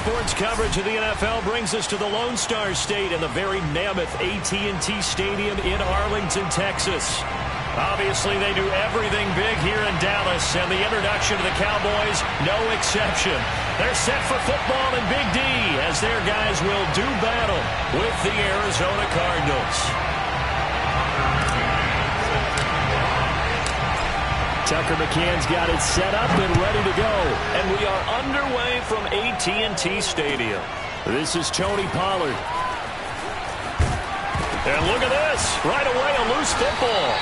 Sports coverage of the NFL brings us to the Lone Star State in the very mammoth AT&T Stadium in Arlington, Texas. Obviously, they do everything big here in Dallas, and the introduction of the Cowboys, no exception. They're set for football in Big D as their guys will do battle with the Arizona Cardinals. Tucker McCann's got it set up and ready to go. And we are underway from AT&T Stadium. This is Tony Pollard. And look at this. Right away, a loose football.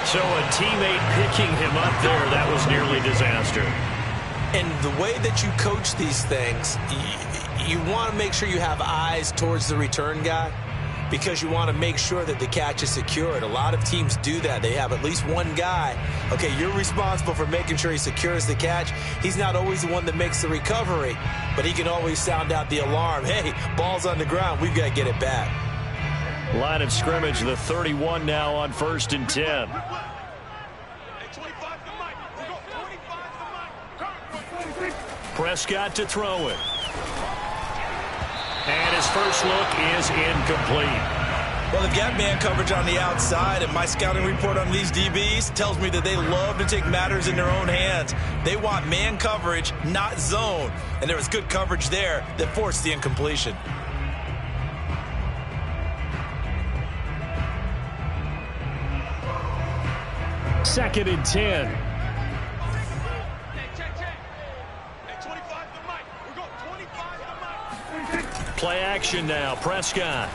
So a teammate picking him up there, that was nearly disaster. And the way that you coach these things, you want to make sure you have eyes towards the return guy, because you want to make sure that the catch is secured. A lot of teams do that. They have at least one guy. Okay, you're responsible for making sure he secures the catch. He's not always the one that makes the recovery, but he can always sound out the alarm. Hey, ball's on the ground. We've got to get it back. Line of scrimmage, the 31 now on 1st and 10. Prescott to throw it. And his first look is incomplete. Well, they've got man coverage on the outside, and my scouting report on these DBs tells me that they love to take matters in their own hands. They want man coverage, not zone. And there was good coverage there that forced the incompletion. Second and 10. Play action now. Prescott.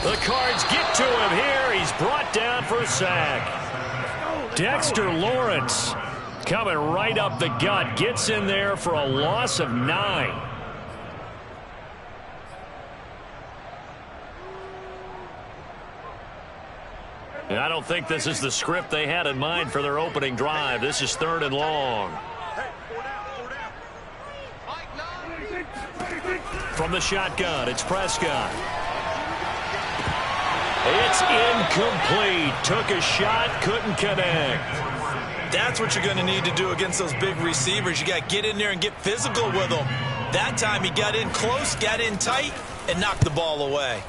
The Cards get to him here. He's brought down for a sack. Dexter Lawrence coming right up the gut. Gets in there for a loss of 9. I don't think this is the script they had in mind for their opening drive. This is 3rd and long. From the shotgun, it's Prescott. It's incomplete. Took a shot, couldn't connect. That's what you're going to need to do against those big receivers. You got to get in there and get physical with them. That time he got in close, got in tight, and knocked the ball away.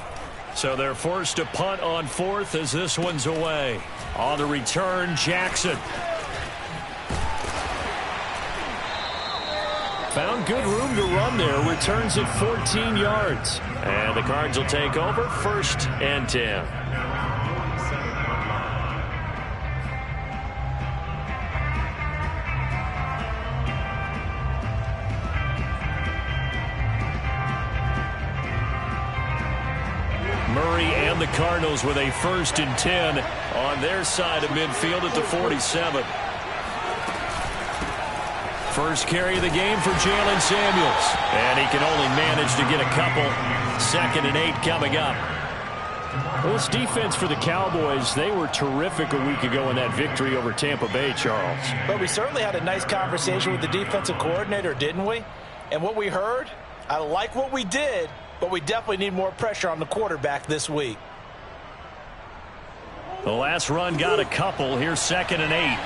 So they're forced to punt on 4th as this one's away. On the return, Jackson. Found good room to run there. Returns at 14 yards. And the Cards will take over 1st and 10. Murray and the Cardinals with a 1st and 10 on their side of midfield at the 47. First carry of the game for Jalen Samuels. And he can only manage to get a couple. 2nd and 8 coming up. Well, this defense for the Cowboys, they were terrific a week ago in that victory over Tampa Bay, Charles. But we certainly had a nice conversation with the defensive coordinator, didn't we? And what we heard, I like what we did, but we definitely need more pressure on the quarterback this week. The last run got a couple. Here's 2nd and 8.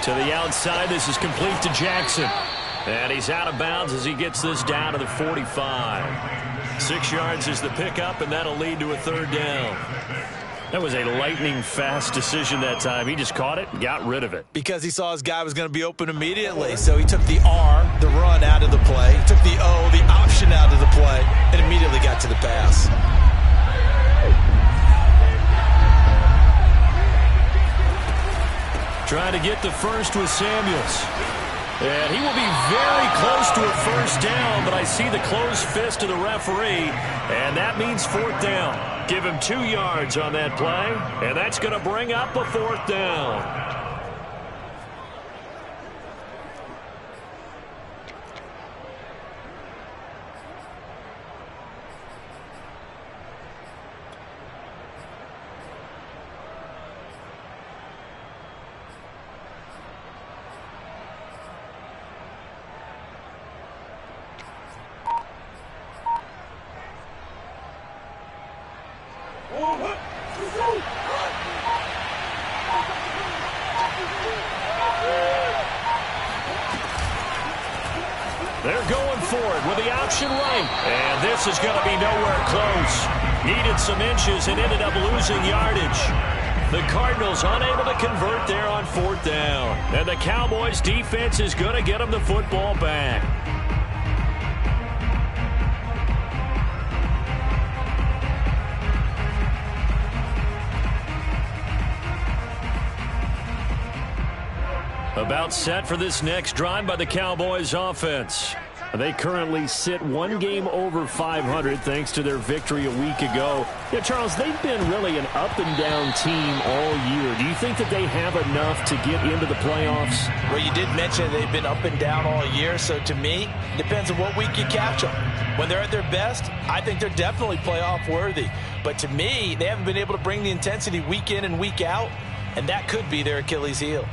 To the outside, this is complete to Jackson. And he's out of bounds as he gets this down to the 45. 6 yards is the pickup, and that'll lead to a 3rd down. That was a lightning-fast decision that time. He just caught it and got rid of it. Because he saw his guy was going to be open immediately. So he took the R, the run, out of the play. He took the O, the option, out of the play, and immediately got to the pass. Trying to get the first with Samuels. And he will be very close to a 1st down, but I see the closed fist of the referee, and that means 4th down. Give him 2 yards on that play, and that's going to bring up a 4th down. They're going for it with the option right. And this is going to be nowhere close. Needed some inches and ended up losing yardage. The Cardinals unable to convert there on 4th down. And the Cowboys defense is going to get them the football back. About set for this next drive by the Cowboys offense. They currently sit one game over 500 thanks to their victory a week ago. Yeah, Charles, they've been really an up-and-down team all year. Do you think that they have enough to get into the playoffs? Well, you did mention they've been up and down all year, so to me, it depends on what week you catch them. When they're at their best, I think they're definitely playoff worthy. But to me, they haven't been able to bring the intensity week in and week out, and that could be their Achilles heel.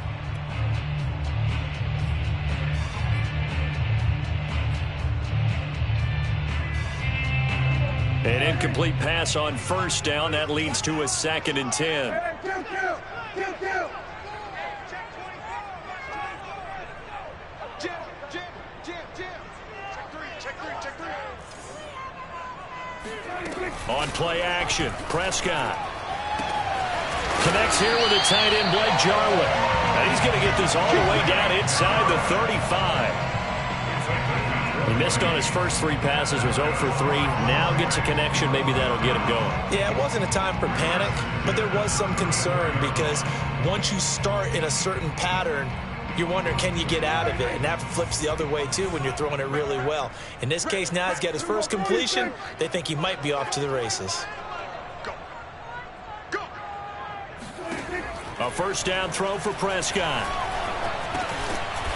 An incomplete pass on 1st down. That leads to a 2nd and 10. On play action, Prescott connects here with a tight end, Blake Jarwin. And he's going to get this all the way down inside the 35. He missed on his first 3 passes, was 0 for 3. Now gets a connection. Maybe that'll get him going. Yeah, it wasn't a time for panic, but there was some concern because once you start in a certain pattern, you're wondering, can you get out of it? And that flips the other way, too, when you're throwing it really well. In this case, now he's got his first completion. They think he might be off to the races. A 1st down throw for Prescott.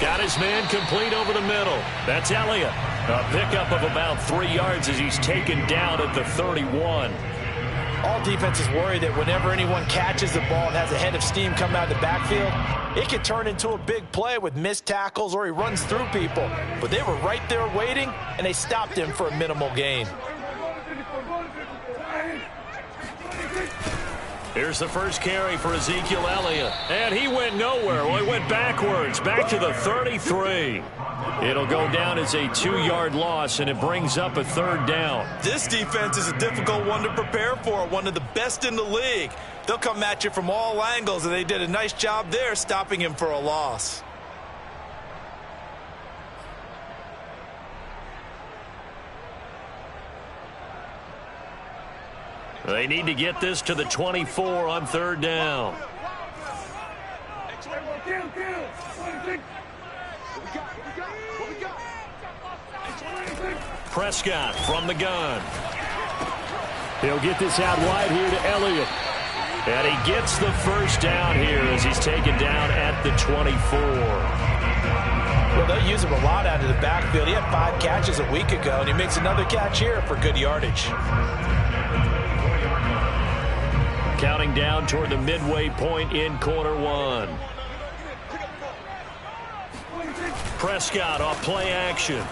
Got his man complete over the middle. That's Elliott. A pickup of about 3 yards as he's taken down at the 31. All defenses worry that whenever anyone catches the ball and has a head of steam come out of the backfield, it can turn into a big play with missed tackles or he runs through people. But they were right there waiting, and they stopped him for a minimal gain. Here's the first carry for Ezekiel Elliott. And he went nowhere. Well, he went backwards, back to the 33. It'll go down as a 2-yard loss, and it brings up a 3rd down. This defense is a difficult one to prepare for, one of the best in the league. They'll come at you from all angles, and they did a nice job there stopping him for a loss. They need to get this to the 24 on 3rd down. Prescott from the gun. He'll get this out wide here to Elliott. And he gets the 1st down here as he's taken down at the 24. Well, they'll use him a lot out of the backfield. He had 5 catches a week ago, and he makes another catch here for good yardage. Counting down toward the midway point in quarter 1. Prescott off play action.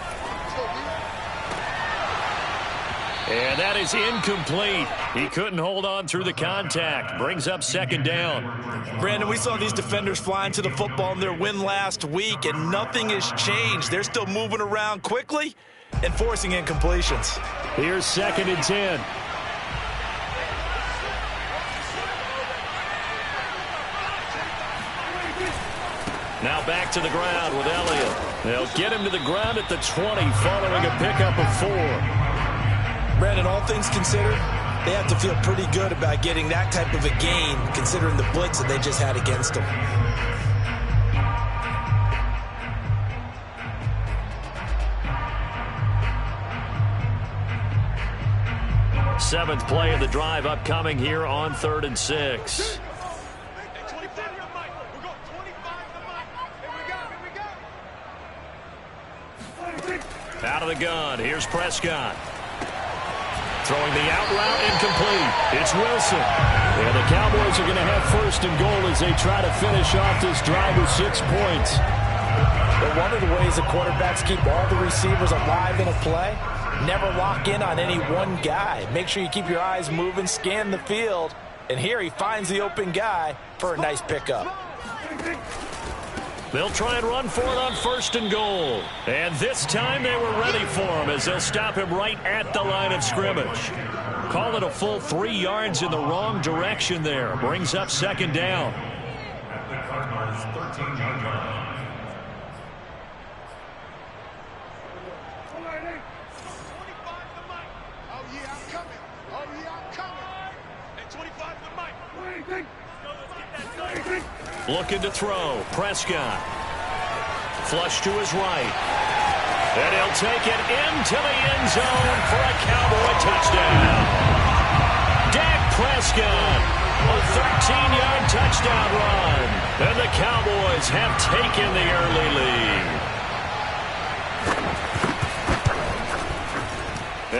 And that is incomplete. He couldn't hold on through the contact. Brings up 2nd down. Brandon, we saw these defenders flying to the football in their win last week, and nothing has changed. They're still moving around quickly and forcing incompletions. Here's 2nd and 10. Now back to the ground with Elliott. They'll get him to the ground at the 20 following a pickup of 4. Brandon, all things considered, they have to feel pretty good about getting that type of a gain considering the blitz that they just had against them. Seventh play of the drive upcoming here on 3rd and 6. Out of the gun, here's Prescott. Throwing the out route, incomplete. It's Wilson. And the Cowboys are going to have 1st and goal as they try to finish off this drive with 6 points. But one of the ways the quarterbacks keep all the receivers alive in a play, never lock in on any one guy. Make sure you keep your eyes moving, scan the field. And here he finds the open guy for a nice pickup. They'll try and run for it on 1st and goal. And this time they were ready for him as they'll stop him right at the line of scrimmage. Call it a full 3 yards in the wrong direction there. Brings up 2nd down. At the Cardinals' 13-yard line. Looking to throw. Prescott. Flush to his right. And he'll take it into the end zone for a Cowboy touchdown. Dak Prescott, a 13-yard touchdown run. And the Cowboys have taken the early lead.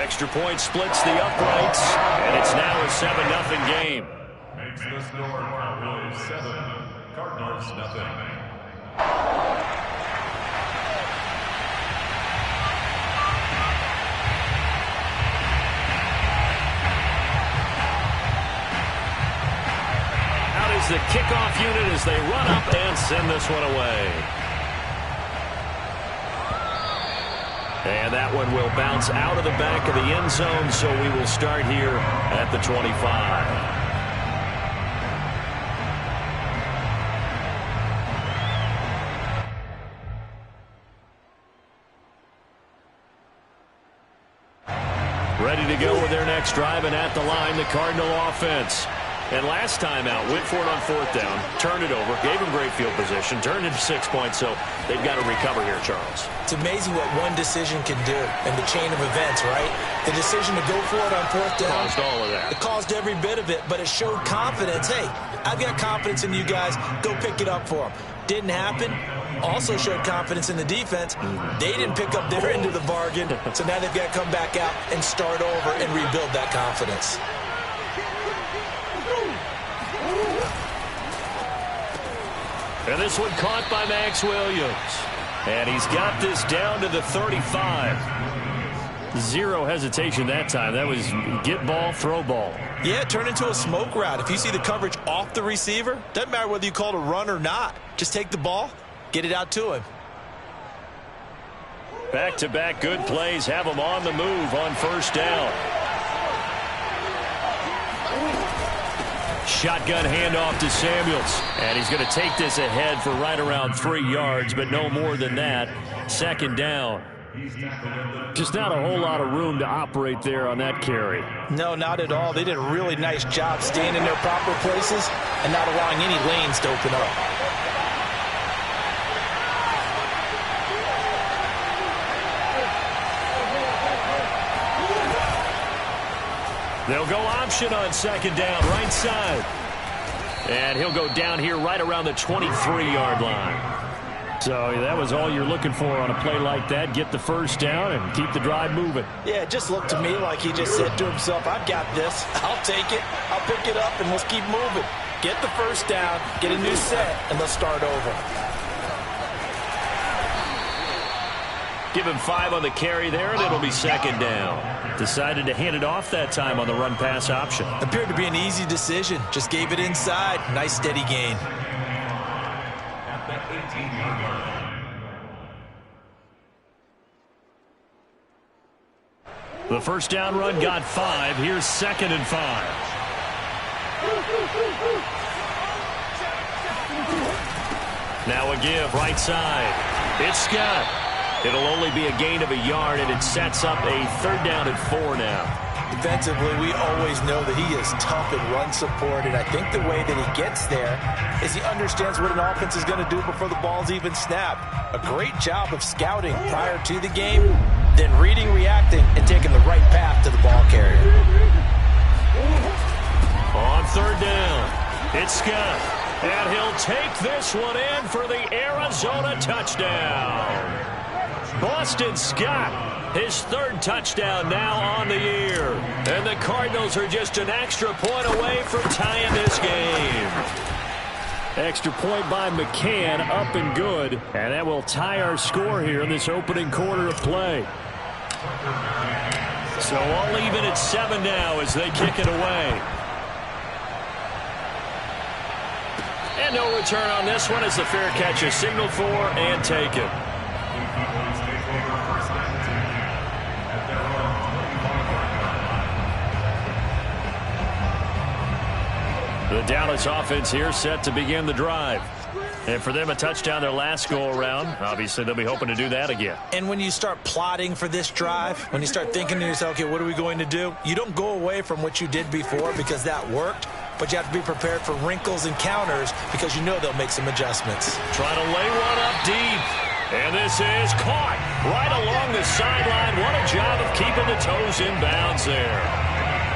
Extra point splits the uprights, and it's now a 7-0 game. Makes the score Cowboys 7, Cardinals nothing. Out is the kickoff unit as they run up and send this one away. And that one will bounce out of the back of the end zone, so we will start here at the 25. Ready to go with their next drive, and at the line, the Cardinal offense. And last time out, went for it on 4th down, turned it over, gave them great field position, turned into 6 points, so they've got to recover here, Charles. It's amazing what one decision can do in the chain of events, right? The decision to go for it on 4th down. Caused all of that. It caused every bit of it, but it showed confidence. Hey, I've got confidence in you guys. Go pick it up for them. Didn't happen. Also showed confidence in the defense. They didn't pick up their end of the bargain, so now they've got to come back out and start over and rebuild that confidence. And this one caught by Max Williams. And he's got this down to the 35. Zero hesitation that time. That was get ball, throw ball. Yeah, turn into a smoke route. If you see the coverage off the receiver, doesn't matter whether you call it a run or not. Just take the ball, get it out to him. Back-to-back good plays have him on the move on 1st down. Shotgun handoff to Samuels. And he's going to take this ahead for right around 3 yards, but no more than that. 2nd down. Just not a whole lot of room to operate there on that carry. No, not at all. They did a really nice job staying in their proper places and not allowing any lanes to open up. They'll go option on 2nd down, right side. And he'll go down here right around the 23-yard line. So that was all you're looking for on a play like that. Get the 1st down and keep the drive moving. Yeah, it just looked to me like he just said to himself, I've got this. I'll take it. I'll pick it up, and let's keep moving. Get the 1st down, get a new set, and let's start over. Give him 5 on the carry there, and it'll be 2nd down. Decided to hand it off that time on the run-pass option. Appeared to be an easy decision. Just gave it inside. Nice, steady gain. At the 18-yard line. The 1st down run got 5. Here's 2nd and 5. Now a give, right side. It's Scott. It'll only be a gain of a yard, and it sets up a 3rd down and 4 now. Defensively, we always know that he is tough in run support, and I think the way that he gets there is he understands what an offense is going to do before the ball's even snapped. A great job of scouting prior to the game, then reading, reacting, and taking the right path to the ball carrier. On 3rd down, it's Scott, and he'll take this one in for the Arizona touchdown. Boston Scott, his 3rd touchdown now on the year. And the Cardinals are just an extra point away from tying this game. Extra point by McCann, up and good. And that will tie our score here in this opening quarter of play. So all even at 7 now as they kick it away. And no return on this one as the fair catch is signaled for and taken. The Dallas offense here set to begin the drive. And for them, a touchdown their last go-around. Obviously, they'll be hoping to do that again. And when you start plotting for this drive, when you start thinking to yourself, okay, what are we going to do? You don't go away from what you did before because that worked, but you have to be prepared for wrinkles and counters because you know they'll make some adjustments. Trying to lay one up deep. And this is caught right along the sideline. What a job of keeping the toes in bounds there.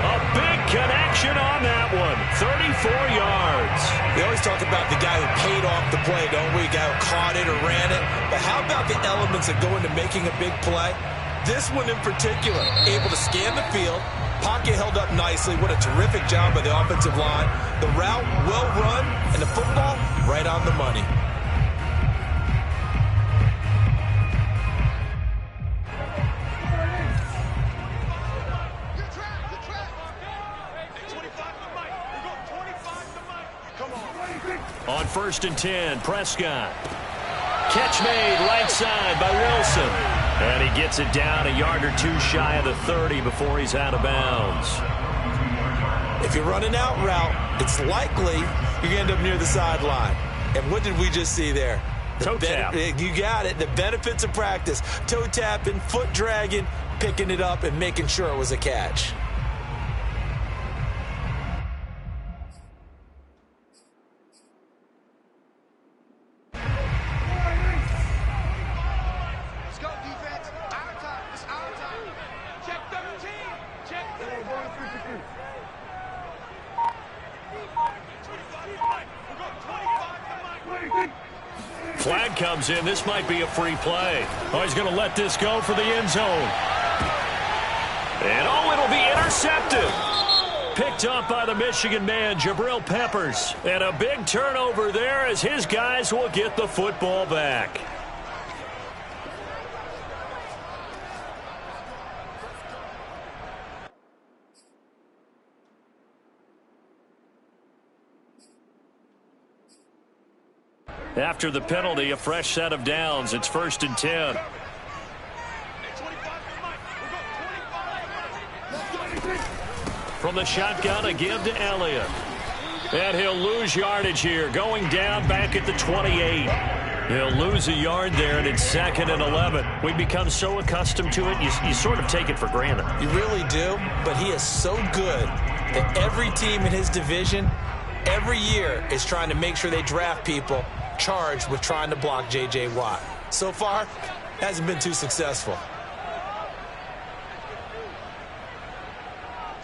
A big connection on that one. 34 yards. We always talk about the guy who paid off the play, don't we? The guy who caught it or ran it. But how about the elements that go into making a big play? This one in particular, able to scan the field. Pocket held up nicely. What a terrific job by the offensive line. The route well run, and the football right on the money. On 1st and 10, Prescott. Catch made right side by Wilson. And he gets it down a yard or two shy of the 30 before he's out of bounds. If you're running out route, it's likely you're going to end up near the sideline. And what did we just see there? Toe tap. You got it. The benefits of practice. Toe tapping, foot dragging, picking it up, and making sure it was a catch. Flag comes in. This might be a free play. Oh, he's going to let this go for the end zone. And, oh, it'll be intercepted. Picked up by the Michigan man, Jabril Peppers. And a big turnover there as his guys will get the football back. After the penalty, a fresh set of downs. It's 1st and 10. From the shotgun, a give to Elliott. And he'll lose yardage here, going down back at the 28. He'll lose a yard there, and it's 2nd and 11. We've become so accustomed to it, you sort of take it for granted. You really do, but he is so good that every team in his division, every year, is trying to make sure they draft people charged with trying to block J.J. Watt. So far, hasn't been too successful.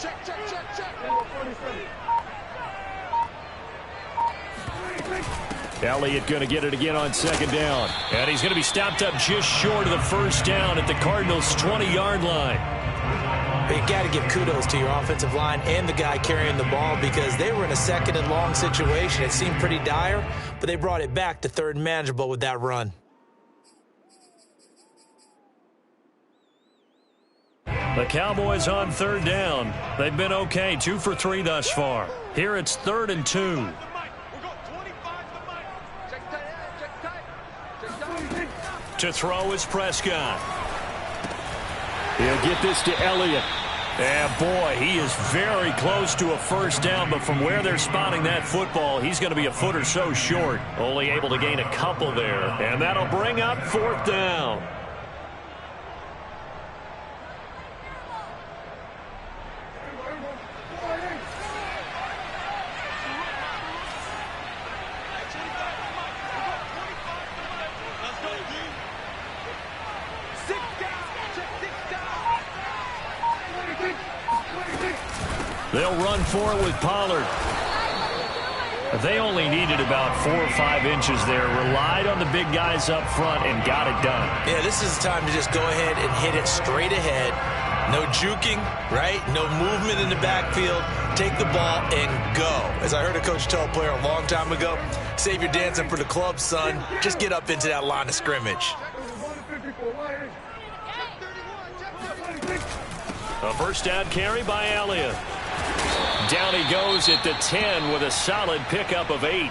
Check. Elliott going to get it again on 2nd down. And he's going to be stopped up just short of the 1st down at the Cardinals' 20-yard line. But you got to give kudos to your offensive line and the guy carrying the ball because they were in a 2nd and long situation. It seemed pretty dire, but they brought it back to 3rd and manageable with that run. The Cowboys on 3rd down. They've been okay, 2 for 3 thus far. Here it's 3rd and 2. To throw is Prescott. He'll get this to Elliott. And, boy, he is very close to a 1st down, but from where they're spotting that football, he's going to be a foot or so short. Only able to gain a couple there. And that'll bring up 4th down. They'll run for it with Pollard. They only needed about 4 or 5 inches there. Relied on the big guys up front and got it done. Yeah, this is the time to just go ahead and hit it straight ahead. No juking, right? No movement in the backfield. Take the ball and go. As I heard a coach tell a player a long time ago, save your dancing for the club, son. Just get up into that line of scrimmage. A 1st down carry by Elliott. Down he goes at the 10 with a solid pickup of 8.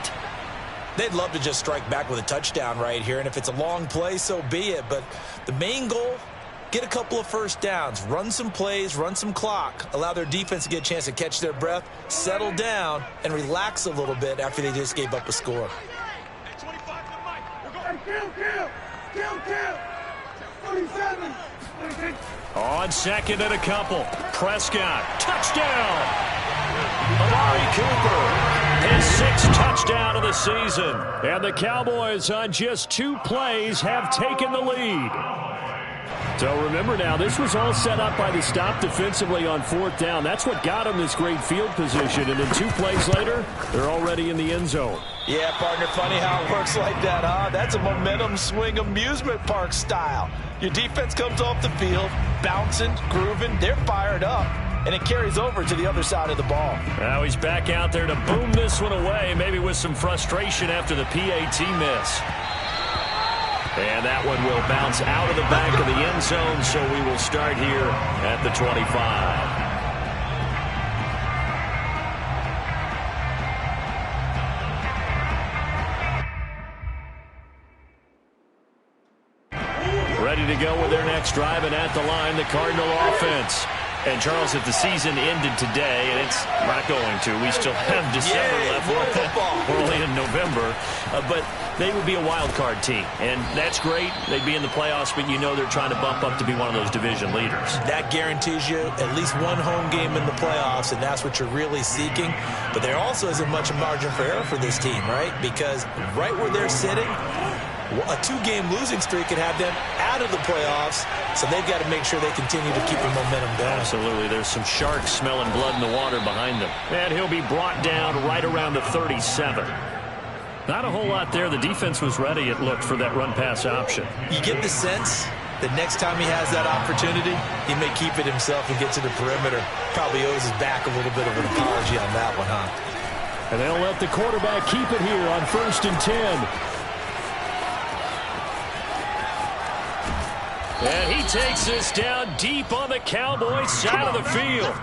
They'd love to just strike back with a touchdown right here, and if it's a long play, so be it. But the main goal, get a couple of first downs, run some plays, run some clock, allow their defense to get a chance to catch their breath, settle down, and relax a little bit after they just gave up a score. On second and a couple, Prescott, touchdown! Amari Cooper, his 6th touchdown of the season. And the Cowboys on just 2 plays have taken the lead. So remember now, this was all set up by the stop defensively on 4th down. That's what got them this great field position. And then 2 plays later, they're already in the end zone. Yeah, partner, funny how it works like that, huh? That's a momentum swing amusement park style. Your defense comes off the field, bouncing, grooving, they're fired up, and it carries over to the other side of the ball. Now he's back out there to boom this one away, maybe with some frustration after the PAT miss. And that one will bounce out of the back of the end zone, so we will start here at the 25. Ready to go with their next drive, and at the line, the Cardinal offense. And, Charles, if the season ended today, and it's not going to, we still have December left. We're only in November. But they would be a wild card team, and that's great. They'd be in the playoffs, but you know they're trying to bump up to be one of those division leaders. That guarantees you at least one home game in the playoffs, and that's what you're really seeking. But there also isn't much margin for error for this team, right? Because right where they're sitting, a 2-game losing streak could have them out of the playoffs, so they've got to make sure they continue to keep the momentum going. Absolutely. There's some sharks smelling blood in the water behind them. And he'll be brought down right around the 37. Not a whole lot there. The defense was ready, it looked, for that run-pass option. You get the sense that next time he has that opportunity, he may keep it himself and get to the perimeter. Probably owes his back a little bit of an apology on that one, huh? And they'll let the quarterback keep it here on 1st and 10. And he takes this down deep on the Cowboys side of the field.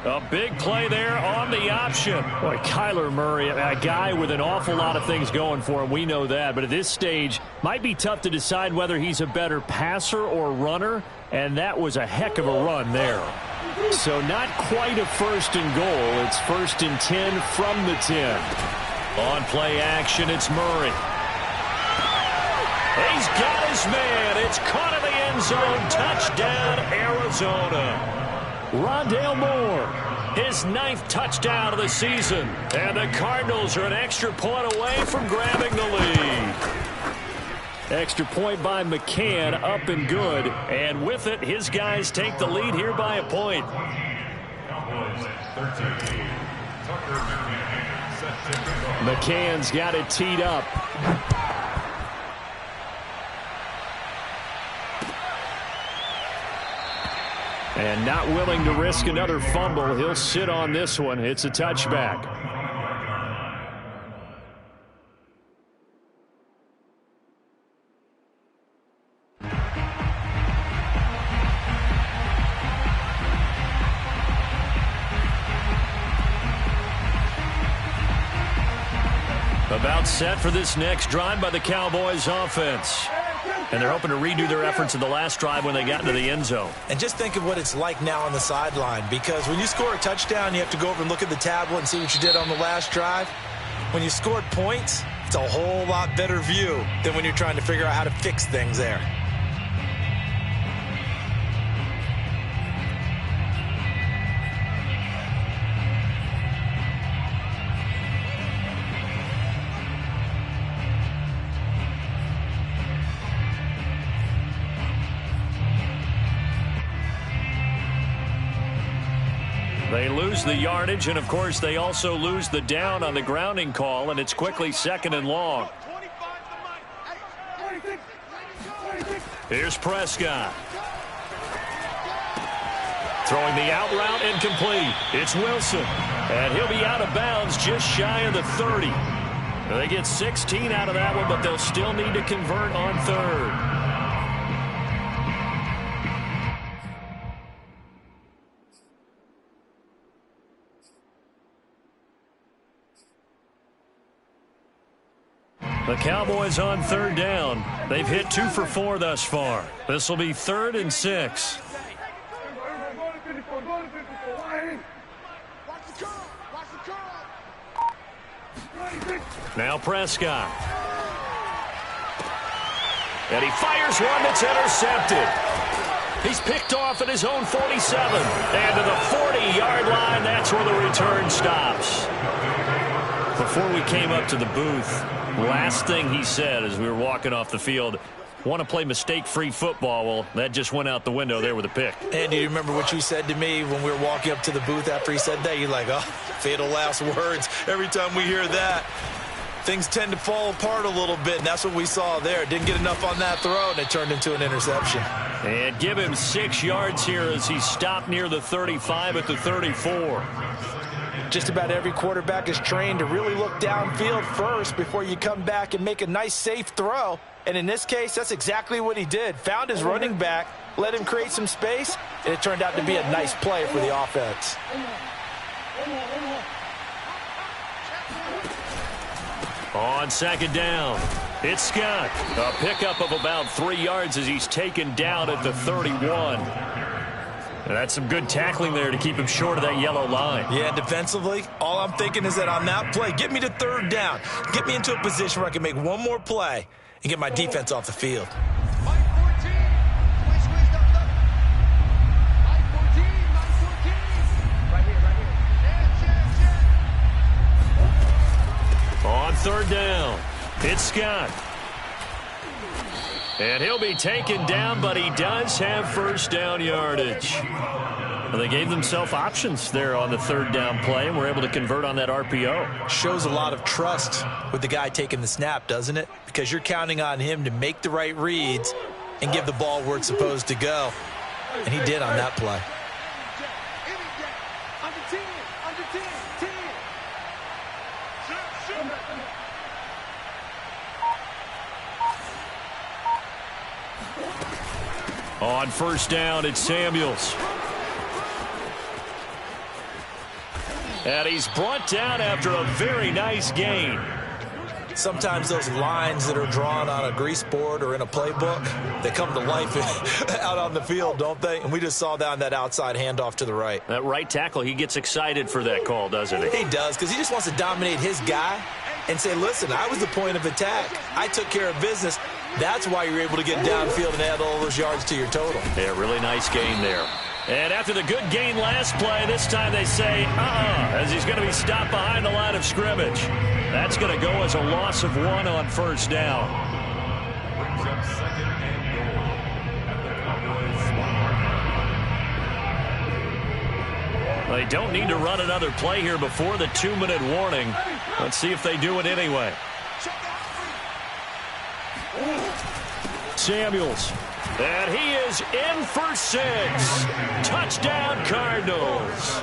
A big play there on the option. Boy, Kyler Murray, a guy with an awful lot of things going for him. We know that. But at this stage, might be tough to decide whether he's a better passer or runner. And that was a heck of a run there. So not quite a 1st and goal. It's 1st and 10 from the 10. On play action, it's Murray. He's got his man. It's caught in the end zone. Touchdown, Arizona. Rondale Moore, his 9th touchdown of the season. And the Cardinals are an extra point away from grabbing the lead. Extra point by McCann, up and good. And with it, his guys take the lead here by a point. McCann's got it teed up. And not willing to risk another fumble. He'll sit on this one. It's a touchback. About set for this next drive by the Cowboys offense. And they're hoping to redo their efforts in the last drive when they got into the end zone. And just think of what it's like now on the sideline, because when you score a touchdown, you have to go over and look at the tablet and see what you did on the last drive. When you scored points, it's a whole lot better view than when you're trying to figure out how to fix things there. They lose the yardage, and, of course, they also lose the down on the grounding call, and it's quickly 2nd and long. Here's Prescott. Throwing the out route, incomplete. It's Wilson, and he'll be out of bounds just shy of the 30. They get 16 out of that one, but they'll still need to convert on 3rd. The Cowboys on third down. They've hit 2 for 4 thus far. This will be 3rd and 6. Now Prescott. And he fires one that's intercepted. He's picked off at his own 47. And to the 40-yard line, that's where the return stops. Before we came up to the booth, last thing he said as we were walking off the field, want to play mistake-free football. Well, that just went out the window there with a pick. And do you remember what you said to me when we were walking up to the booth after he said that? You're like, oh, fatal last words. Every time we hear that, things tend to fall apart a little bit, and that's what we saw there. Didn't get enough on that throw, and it turned into an interception. And give him 6 yards here as he stopped near the 35 at the 34. Just about every quarterback is trained to really look downfield first before you come back and make a nice, safe throw. And in this case, that's exactly what he did. Found his running back, let him create some space, and it turned out to be a nice play for the offense. On second down, it's Scott. A pickup of about 3 yards as he's taken down at the 31. And that's some good tackling there to keep him short of that yellow line. Yeah, defensively, all I'm thinking is that on that play, get me to third down. Get me into a position where I can make one more play and get my defense off the field. On third down, it's Scott. And he'll be taken down, but he does have first down yardage. Well, they gave themselves options there on the third down play, and were able to convert on that RPO. Shows a lot of trust with the guy taking the snap, doesn't it? Because you're counting on him to make the right reads and give the ball where it's supposed to go. And he did on that play. On first down, it's Samuels. And he's brought down after a very nice gain. Sometimes those lines that are drawn on a grease board or in a playbook, they come to life out on the field, don't they? And we just saw that on that outside handoff to the right. That right tackle, he gets excited for that call, doesn't he? He does, because he just wants to dominate his guy and say, listen, I was the point of attack. I took care of business. That's why you're able to get downfield and add all those yards to your total. Yeah, really nice gain there. And after the good gain last play, this time they say, as he's going to be stopped behind the line of scrimmage. That's going to go as a loss of 1 on first down. Brings up second and goal at the Cowboys 1 yard line. They don't need to run another play here before the 2-minute warning. Let's see if they do it anyway. Samuels. And he is in for 6. Touchdown, Cardinals.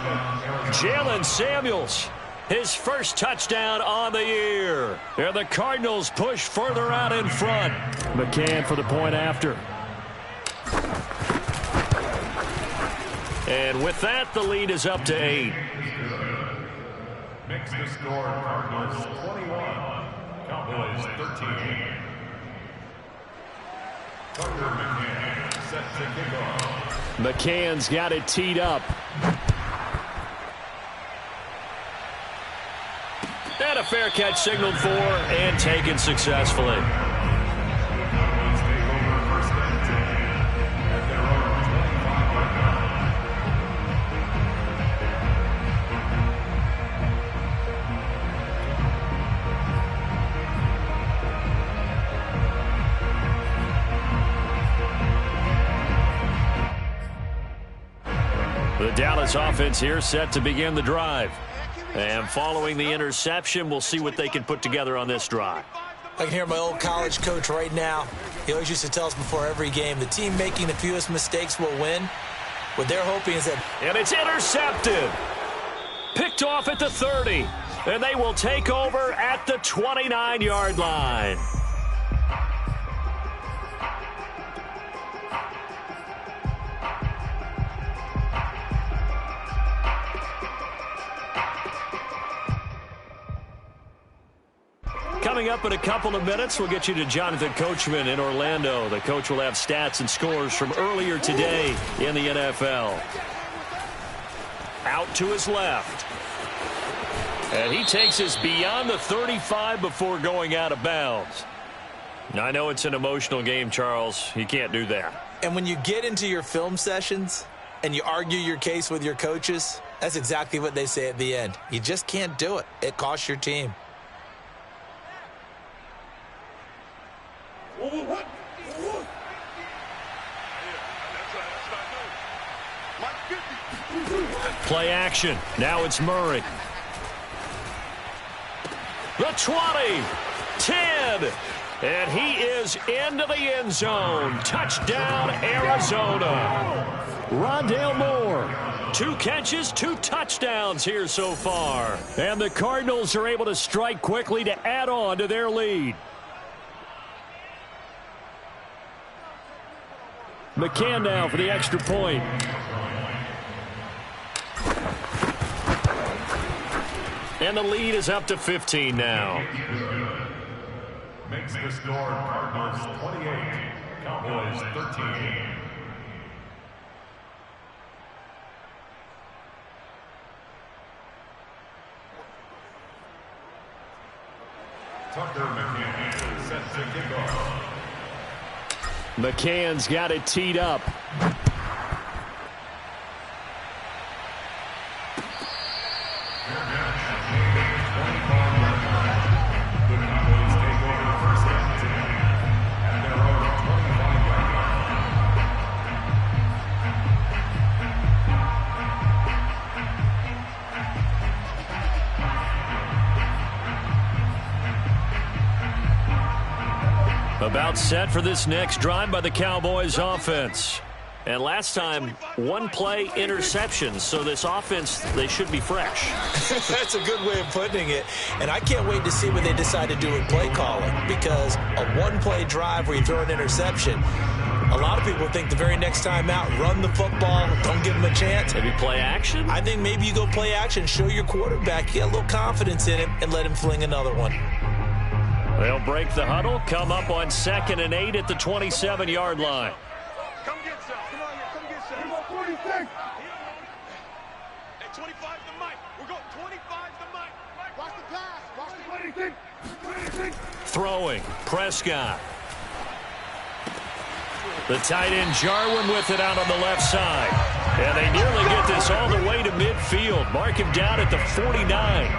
Jalen Samuels, his first touchdown on the year. And the Cardinals push further out in front. McCann for the point after. And with that, the lead is up to 8. Makes the score Cardinals 21, Cowboys 13. Carter McCann set to kick off. McCann's got it teed up. And a fair catch signaled for and taken successfully. Cowboys take over first and 10 at their own 25-yard line. The Dallas offense here set to begin the drive. And following the interception, we'll see what they can put together on this drive. I can hear my old college coach right now. He always used to tell us before every game, the team making the fewest mistakes will win. What they're hoping is that... And it's intercepted. Picked off at the 30. And they will take over at the 29-yard line. Coming Coming up in a couple of minutes, we'll get you to Jonathan Coachman in Orlando. The coach will have stats and scores from earlier today in the NFL. Out to his left. And he takes us beyond the 35 before going out of bounds. I know it's an emotional game, Charles. You can't do that. And when you get into your film sessions and you argue your case with your coaches, that's exactly what they say at the end. You just can't do it. It costs your team. Play action. Now it's Murray. The 20, 10, and he is into the end zone. Touchdown, Arizona. Rondale Moore, 2 catches, 2 touchdowns here so far. And the Cardinals are able to strike quickly to add on to their lead. McCann now for the extra point. And the lead is up to 15 now. Makes the score Cardinals 28, Cowboys 13. Tucker McCann set to kick off. McCann's got it teed up. About set for this next drive by the Cowboys offense. And last time, 1-play interception. So this offense, they should be fresh. That's a good way of putting it. And I can't wait to see what they decide to do with play calling. Because a 1-play drive where you throw an interception, a lot of people think the very next time out, run the football, don't give them a chance. Maybe play action? I think maybe you go play action, show your quarterback, you got a little confidence in him, and let him fling another one. They'll break the huddle, come up on 2nd and 8 at the 27-yard line. Come get some. Come on here. Come get some. 46. Hey, 25 the mic. We're going 25 the mic. Watch the pass. Watch the 26. Throwing. Prescott. The tight end Jarwin with it out on the left side. And they nearly get this all the way to midfield. Mark him down at the 49.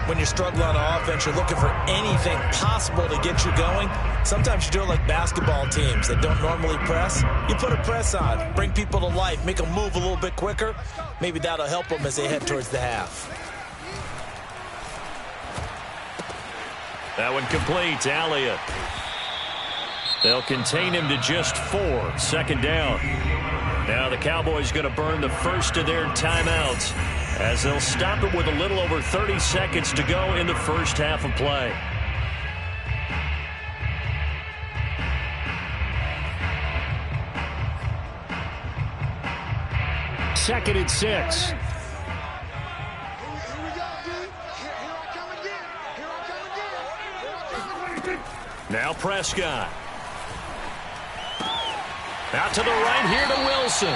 When you're struggling on offense, you're looking for anything possible to get you going. Sometimes you do it like basketball teams that don't normally press. You put a press on, bring people to life, make them move a little bit quicker. Maybe that'll help them as they head towards the half. That one complete. Elliott. They'll contain him to just 4. 2nd down. Now the Cowboys going to burn the first of their timeouts, as they'll stop it with a little over 30 seconds to go in the first half of play. Second and 6. Now Prescott. Out to the right here to Wilson.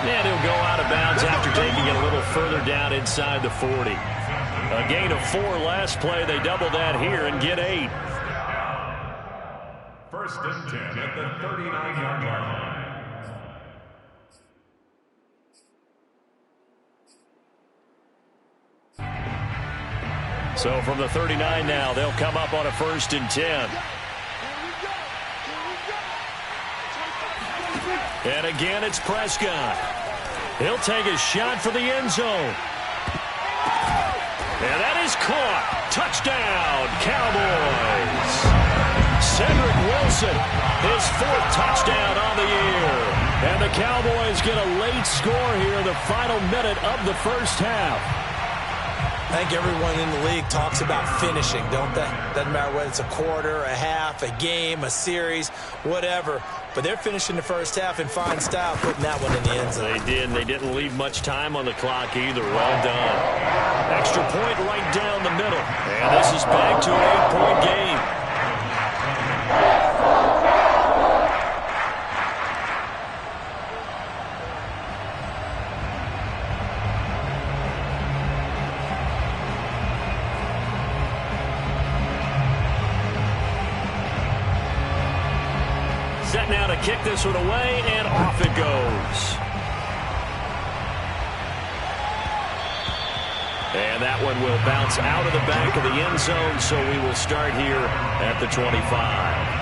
And he'll go out of bounds after taking it a little further down inside the 40. A gain of 4 last play. They double that here and get 8. 1st and 10 at the 39-yard line. So from the 39 now, they'll come up on a 1st and 10. And again, it's Prescott. He'll take a shot for the end zone. And that is caught. Touchdown, Cowboys. Cedric Wilson, his 4th touchdown on the year. And the Cowboys get a late score here in the final minute of the first half. I think everyone in the league talks about finishing, don't they? Doesn't matter whether it's a quarter, a half, a game, a series, whatever. But they're finishing the first half in fine style, putting that one in the end zone. They did, and they didn't leave much time on the clock either. Well done. Extra point right down the middle. And this is back to an 8-point game. Set now to kick this one away, and off it goes. And that one will bounce out of the back of the end zone, so we will start here at the 25.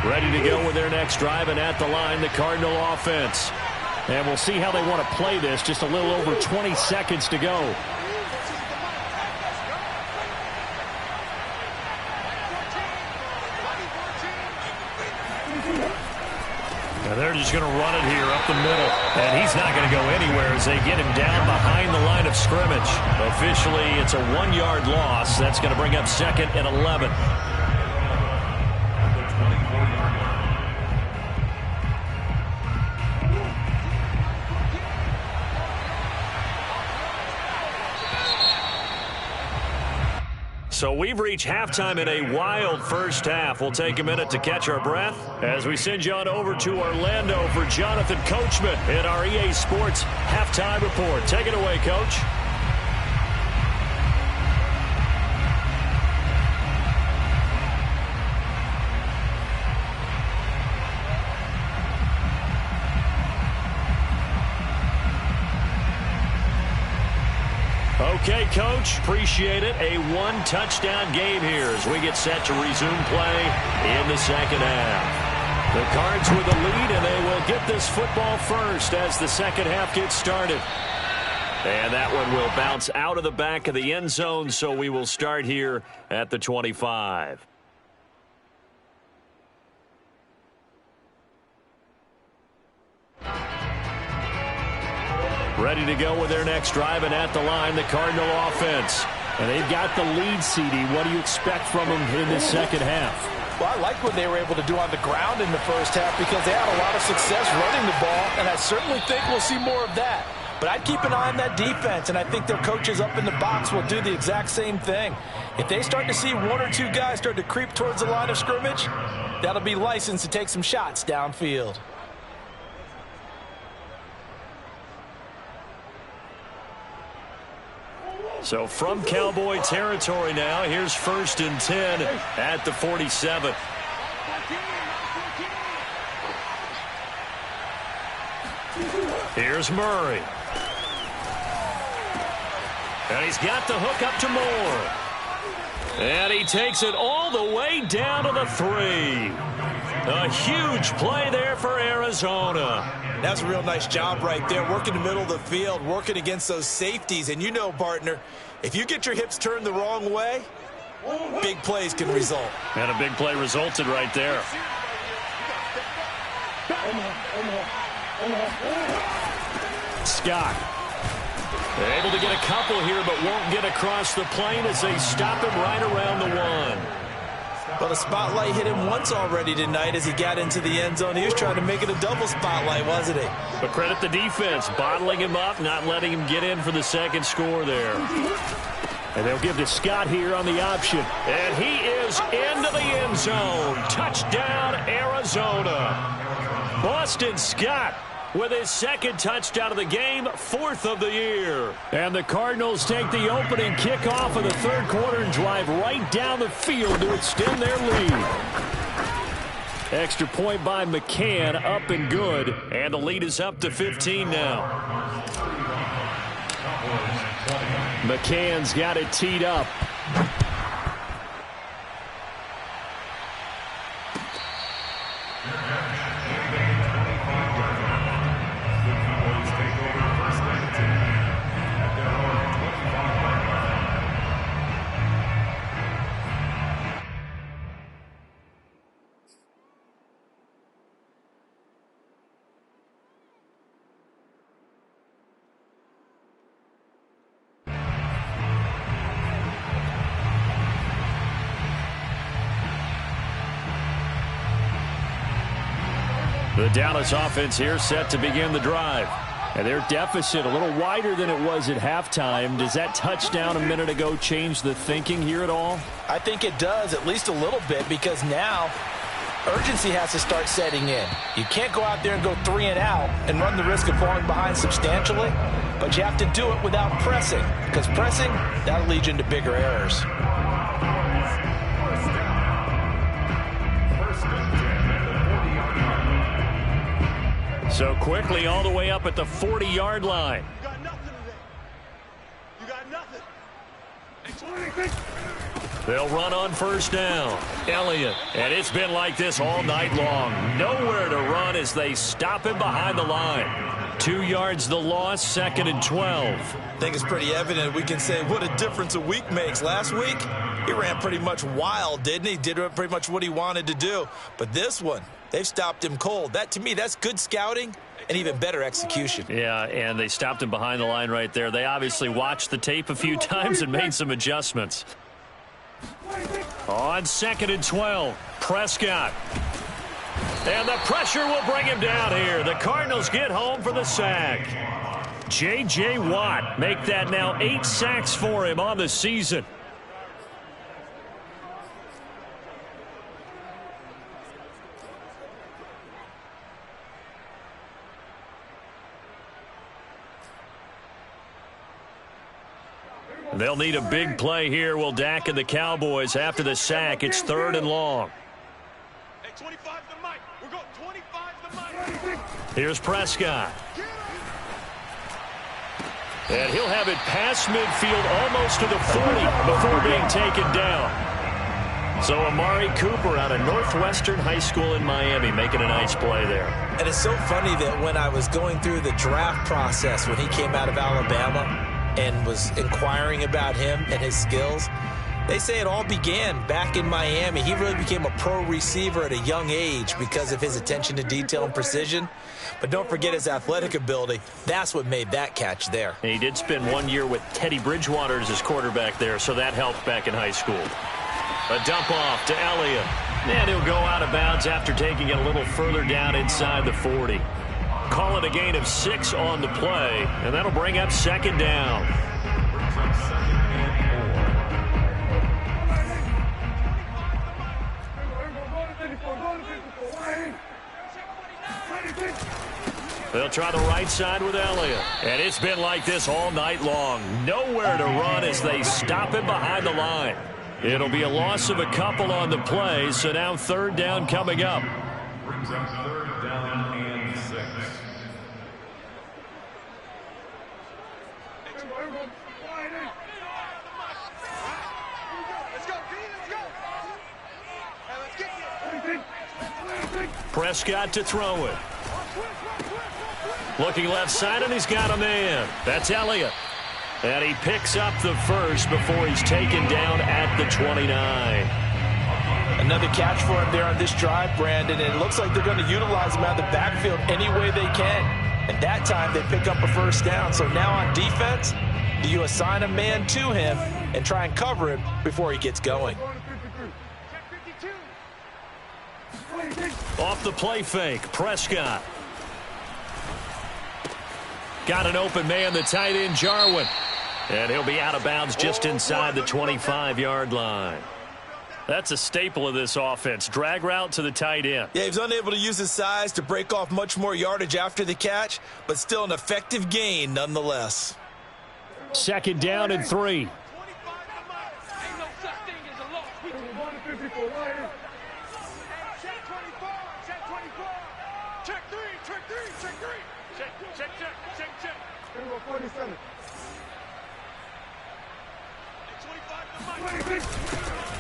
Ready to go with their next drive, and at the line, the Cardinal offense. And we'll see how they want to play this. Just a little over 20 seconds to go. Now they're just going to run it here up the middle. And he's not going to go anywhere as they get him down behind the line of scrimmage. Officially, it's a 1-yard loss. That's going to bring up 2nd and 11. So we've reached halftime in a wild first half. We'll take a minute to catch our breath as we send you on over to Orlando for Jonathan Coachman in our EA Sports Halftime Report. Take it away, Coach. Okay, Coach, appreciate it. A 1-touchdown game here as we get set to resume play in the second half. The Cards with the lead, and they will get this football first as the second half gets started. And that one will bounce out of the back of the end zone, so we will start here at the 25. Ready to go with their next drive, and at the line, the Cardinal offense. And they've got the lead, CD. What do you expect from them in this second half? Well, I like what they were able to do on the ground in the first half because they had a lot of success running the ball, and I certainly think we'll see more of that. But I'd keep an eye on that defense, and I think their coaches up in the box will do the exact same thing. If they start to see 1 or 2 guys start to creep towards the line of scrimmage, that'll be licensed to take some shots downfield. So from Cowboy territory now, here's 1st and 10 at the 47. Here's Murray. And he's got the hook up to Moore. And he takes it all the way down to the 3. A huge play there for Arizona. That's a real nice job right there, working the middle of the field, working against those safeties. And you know, partner, if you get your hips turned the wrong way, big plays can result. And a big play resulted right there. Scott. Able to get a couple here, but won't get across the plane as they stop him right around the 1. Well, the spotlight hit him once already tonight as he got into the end zone. He was trying to make it a double spotlight, wasn't he? But credit the defense, bottling him up, not letting him get in for the second score there. And they'll give to Scott here on the option. And he is into the end zone. Touchdown, Arizona. Boston Scott with his 2nd touchdown of the game, 4th of the year. And the Cardinals take the opening kickoff of the 3rd quarter and drive right down the field to extend their lead. Extra point by McCann, up and good. And the lead is up to 15 now. McCann's got it teed up. The Dallas offense here set to begin the drive. And their deficit a little wider than it was at halftime. Does that touchdown a minute ago change the thinking here at all? I think it does, at least a little bit, because now urgency has to start setting in. You can't go out there and go 3 and out and run the risk of falling behind substantially, but you have to do it without pressing, because pressing, that'll lead you into bigger errors. So quickly all the way up at the 40-yard line. You got nothing today. You got nothing. They'll run on first down. Elliott. And it's been like this all night long. Nowhere to run as they stop him behind the line. 2 yards the loss, 2nd and 12. I think it's pretty evident we can say what a difference a week makes. Last week, he ran pretty much wild, didn't he? Did pretty much what he wanted to do. But this one, they've stopped him cold. That, to me, that's good scouting and even better execution. Yeah, and they stopped him behind the line right there. They obviously watched the tape a few times and made some adjustments. On 2nd and 12, Prescott. And the pressure will bring him down here. The Cardinals get home for the sack. J.J. Watt make that now 8 sacks for him on the season. They'll need a big play here, will Dak and the Cowboys. After the sack, it's 3rd and long. Hey, 25 the mic. We're going 25 the mic. Here's Prescott. And he'll have it past midfield almost to the 40 before being taken down. So Amari Cooper out of Northwestern High School in Miami making a nice play there. And it's so funny that when I was going through the draft process when he came out of Alabama and was inquiring about him and his skills, they say it all began back in Miami. He really became a pro receiver at a young age because of his attention to detail and precision. But don't forget his athletic ability. That's what made that catch there. And he did spend 1 year with Teddy Bridgewater as his quarterback there, so that helped back in high school. A dump off to Elliott. And he'll go out of bounds after taking it a little further down inside the 40. Call it a gain of 6 on the play, and that'll bring up 2nd down. They'll try the right side with Elliott. And it's been like this all night long. Nowhere to run as they stop him behind the line. It'll be a loss of a couple on the play, so now 3rd down coming up. Brings up 3rd down and 6. Let's go, D, let's go. Hey, let's get it. Prescott to throw it. Looking left side, and he's got a man. That's Elliott. And he picks up the first before he's taken down at the 29. Another catch for him there on this drive, Brandon, and it looks like they're going to utilize him out of the backfield any way they can. And that time they pick up a first down. So now on defense, do you assign a man to him and try and cover him before he gets going? Off the play fake, Prescott. Got an open man, the tight end, Jarwin. And he'll be out of bounds just inside the 25-yard line. That's a staple of this offense. Drag route to the tight end. Yeah, he was unable to use his size to break off much more yardage after the catch, but still an effective gain nonetheless. 2nd down and 3.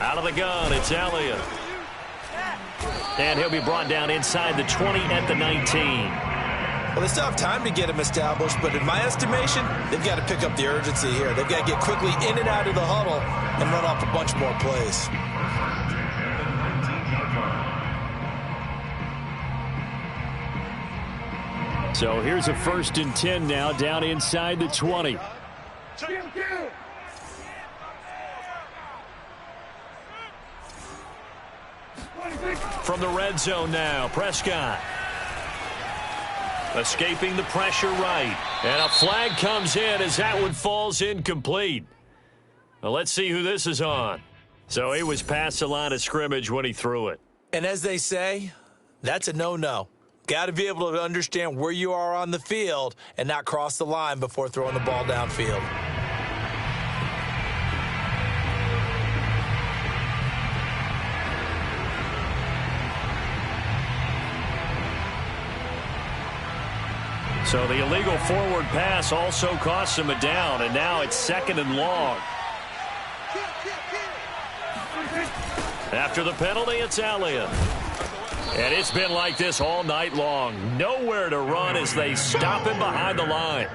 Out of the gun, it's Elliott. And he'll be brought down inside the 20 at the 19. Well, they still have time to get him established, but in my estimation, they've got to pick up the urgency here. They've got to get quickly in and out of the huddle and run off a bunch more plays. So here's a 1st and 10 now, down inside the 20. From the red zone now, Prescott. Escaping the pressure right. And a flag comes in as that one falls incomplete. Well, let's see who this is on. So he was past the line of scrimmage when he threw it. And as they say, that's a no-no. Got to be able to understand where you are on the field and not cross the line before throwing the ball downfield. So the illegal forward pass also costs him a down, and now it's 2nd and long. After the penalty, it's Elliott. And it's been like this all night long. Nowhere to run as they stop him behind the line.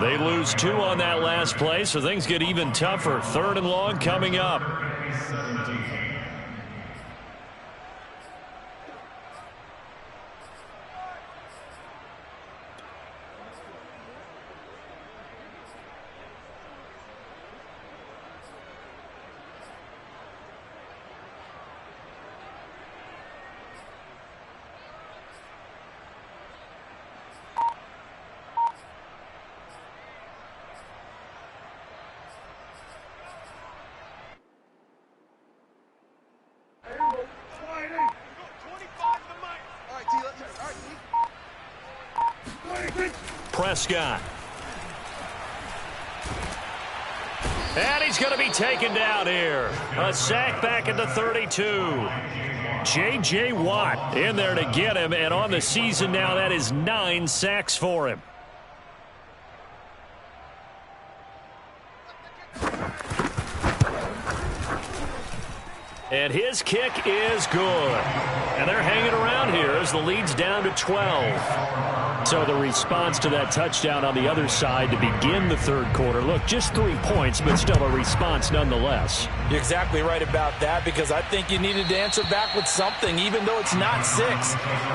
They lose 2 on that last play, so things get even tougher. 3rd and long coming up. Prescott. And he's going to be taken down here. A sack back at the 32. J.J. Watt in there to get him, and on the season now, that is 9 sacks for him. And his kick is good. And they're hanging around here as the lead's down to 12. So the response to that touchdown on the other side to begin the 3rd quarter. Look, just 3 points, but still a response nonetheless. You're exactly right about that, because I think you needed to answer back with something, even though it's not 6.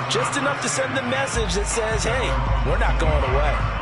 Just enough to send the message that says, hey, we're not going away.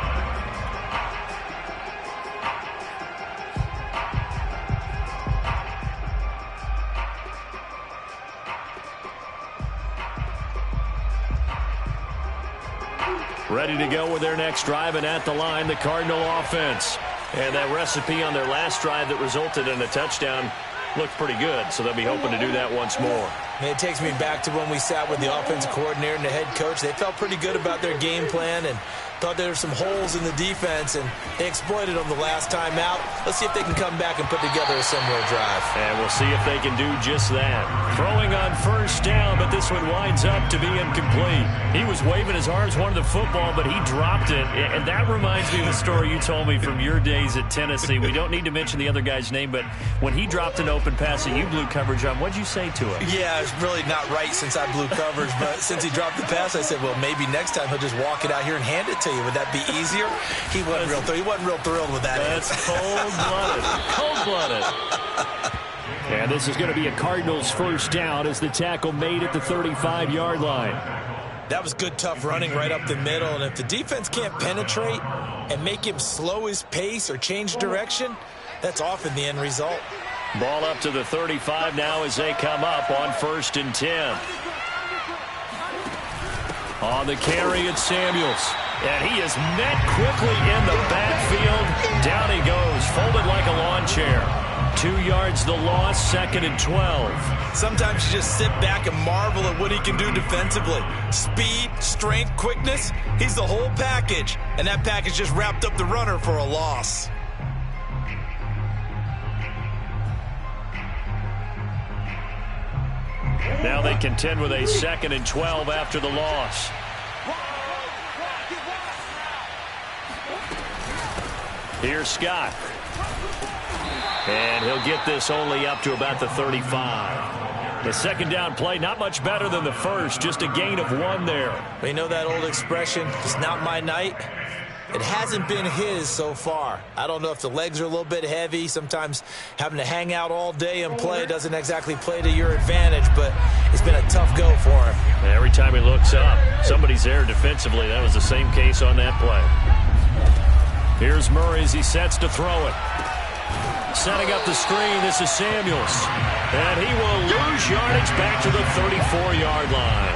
Ready to go with their next drive, and at the line, the Cardinal offense. And that recipe on their last drive that resulted in a touchdown looked pretty good, so they'll be hoping to do that once more. It takes me back to when we sat with the offensive coordinator and the head coach. They felt pretty good about their game plan and thought there were some holes in the defense, and they exploited them the last time out. Let's see if they can come back and put together a similar drive. And we'll see if they can do just that. Throwing on 1st down, but this one winds up to be incomplete. He was waving his arms, wanted the football, but he dropped it. And that reminds me of the story you told me from your days at Tennessee. We don't need to mention the other guy's name, but when he dropped an open pass that you blew coverage on, what'd you say to him? Yeah, it's really not right since I blew coverage, but since he dropped the pass, I said, well, maybe next time he'll just walk it out here and hand it to you. Would that be easier? He wasn't real thrilled with that. That's cold-blooded. Cold-blooded. And this is going to be a Cardinals 1st down as the tackle made at the 35-yard line. That was good, tough running right up the middle, and if the defense can't penetrate and make him slow his pace or change direction, that's often the end result. Ball up to the 35 now as they come up on 1st and 10. On the carry, it's Samuels. And he is met quickly in the backfield. Down he goes, folded like a lawn chair. 2 yards the loss, 2nd and 12. Sometimes you just sit back and marvel at what he can do defensively. Speed, strength, quickness, he's the whole package. And that package just wrapped up the runner for a loss. Now they contend with a 2nd and 12 after the loss. Here's Scott. And he'll get this only up to about the 35. The 2nd down play, not much better than the first, just a gain of 1 there. We know that old expression, it's not my night. It hasn't been his so far. I don't know if the legs are a little bit heavy. Sometimes having to hang out all day and play doesn't exactly play to your advantage, but it's been a tough go for him. Every time he looks up, somebody's there defensively. That was the same case on that play. Here's Murray as he sets to throw it. Setting up the screen, this is Samuels. And he will lose yardage back to the 34-yard line.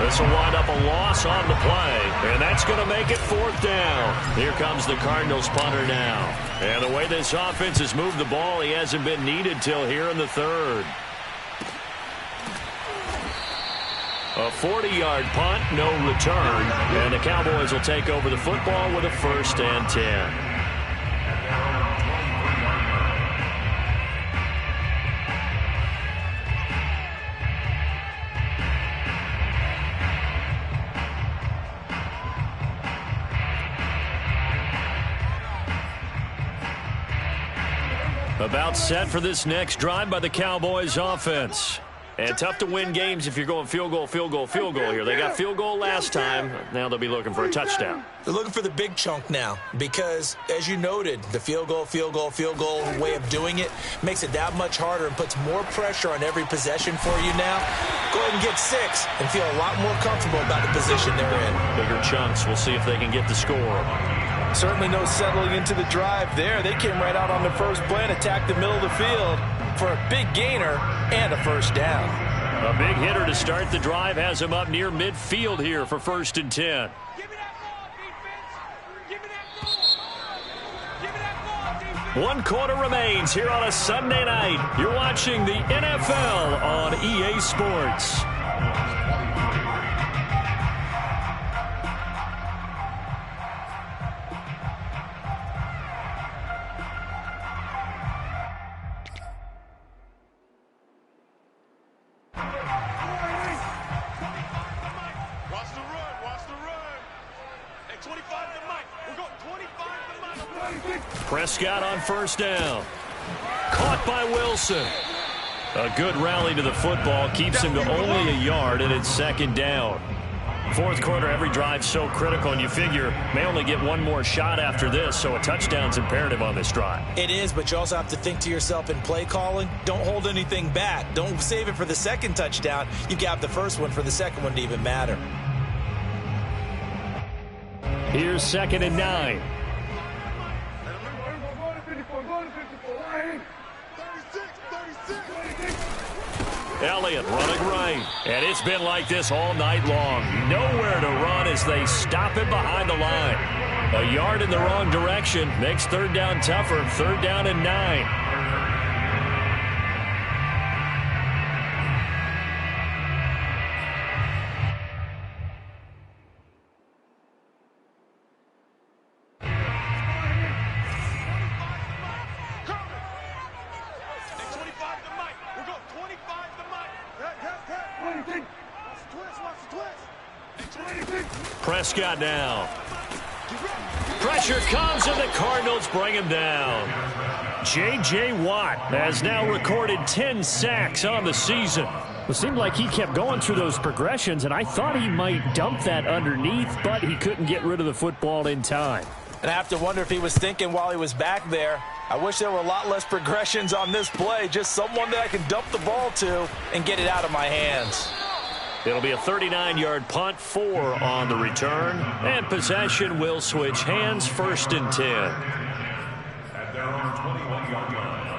This will wind up a loss on the play, and that's going to make it 4th down. Here comes the Cardinals punter now. And the way this offense has moved the ball, he hasn't been needed till here in the 3rd. A 40-yard punt, no return, and the Cowboys will take over the football with a 1st and 10. About set for this next drive by the Cowboys offense. And tough to win games if you're going field goal, field goal, field goal here. They got field goal last time. Now they'll be looking for a touchdown. They're looking for the big chunk now because, as you noted, the field goal way of doing it makes it that much harder and puts more pressure on every possession for you now. Go ahead and get 6 and feel a lot more comfortable about the position they're in. Bigger chunks. We'll see if they can get the score. Certainly no settling into the drive there. They came right out on the first play and attacked the middle of the field for a big gainer and a 1st down. A big hitter to start the drive has him up near midfield here for 1st and 10. Give me that ball, defense. Give me that ball. Give me that ball, defense. 1 quarter remains here on a Sunday night. You're watching the NFL on EA Sports. Prescott on 1st down. Caught by Wilson. A good rally to the football keeps him to only a yard, and it's 2nd down. 4th quarter, every drive so critical, and you figure may only get one more shot after this, so a touchdown's imperative on this drive. It is, but you also have to think to yourself in play calling, don't hold anything back. Don't save it for the 2nd touchdown. You got the 1st one for the 2nd one to even matter. Here's 2nd and 9. Elliott running right, and it's been like this all night long. Nowhere to run as they stop him behind the line. A yard in the wrong direction makes 3rd down tougher. 3rd down and 9. Prescott now. Pressure comes, and the Cardinals bring him down. J.J. Watt has now recorded 10 sacks on the season. It seemed like he kept going through those progressions, and I thought he might dump that underneath, but he couldn't get rid of the football in time. And I have to wonder if he was thinking while he was back there, I wish there were a lot less progressions on this play, just someone that I can dump the ball to and get it out of my hands. It'll be a 39-yard punt, 4 on the return, and possession will switch hands. 1st and 10. At their own 21-yard line.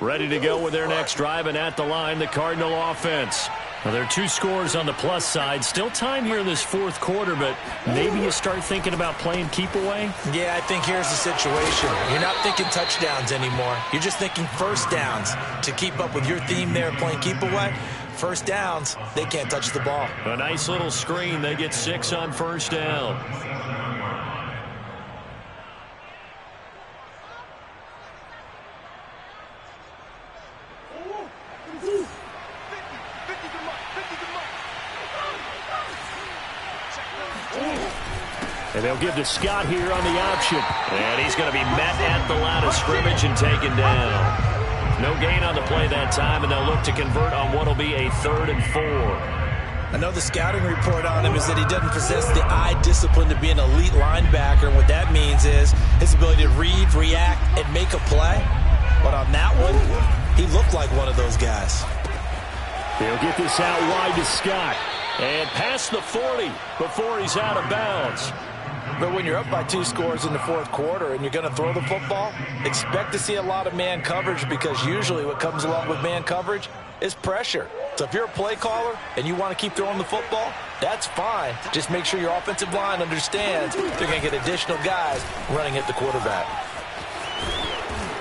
Ready to go with their next drive, and at the line, the Cardinal offense. Now, there are 2 scores on the plus side. Still time here in this 4th quarter, but maybe you start thinking about playing keep away? Yeah, I think here's the situation. You're not thinking touchdowns anymore. You're just thinking 1st downs. To keep up with your theme there, playing keep away, 1st downs, they can't touch the ball. A nice little screen. They get 6 on 1st down. And they'll give to Scott here on the option. And he's going to be met at the line of scrimmage and taken down. No gain on the play that time, and they'll look to convert on what will be a 3rd and 4. I know the scouting report on him is that he doesn't possess the eye discipline to be an elite linebacker. What that means is his ability to read, react, and make a play. But on that one, he looked like one of those guys. They'll get this out wide to Scott. And past the 40 before he's out of bounds. But when you're up by 2 scores in the fourth quarter and you're going to throw the football, expect to see a lot of man coverage, because usually what comes along with man coverage is pressure. So if you're a play caller and you want to keep throwing the football, that's fine. Just make sure your offensive line understands they're going to get additional guys running at the quarterback.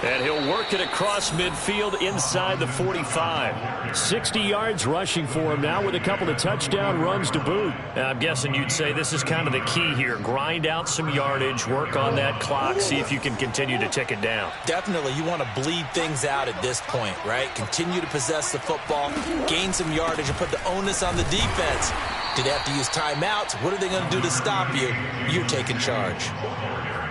And he'll work it across midfield inside the 45. 60 yards rushing for him now with a couple of touchdown runs to boot. I'm guessing you'd say this is kind of the key here. Grind out some yardage, work on that clock, see if you can continue to tick it down. Definitely, you want to bleed things out at this point, right? Continue to possess the football, gain some yardage, and put the onus on the defense. Do they have to use timeouts? What are they going to do to stop you? You're taking charge.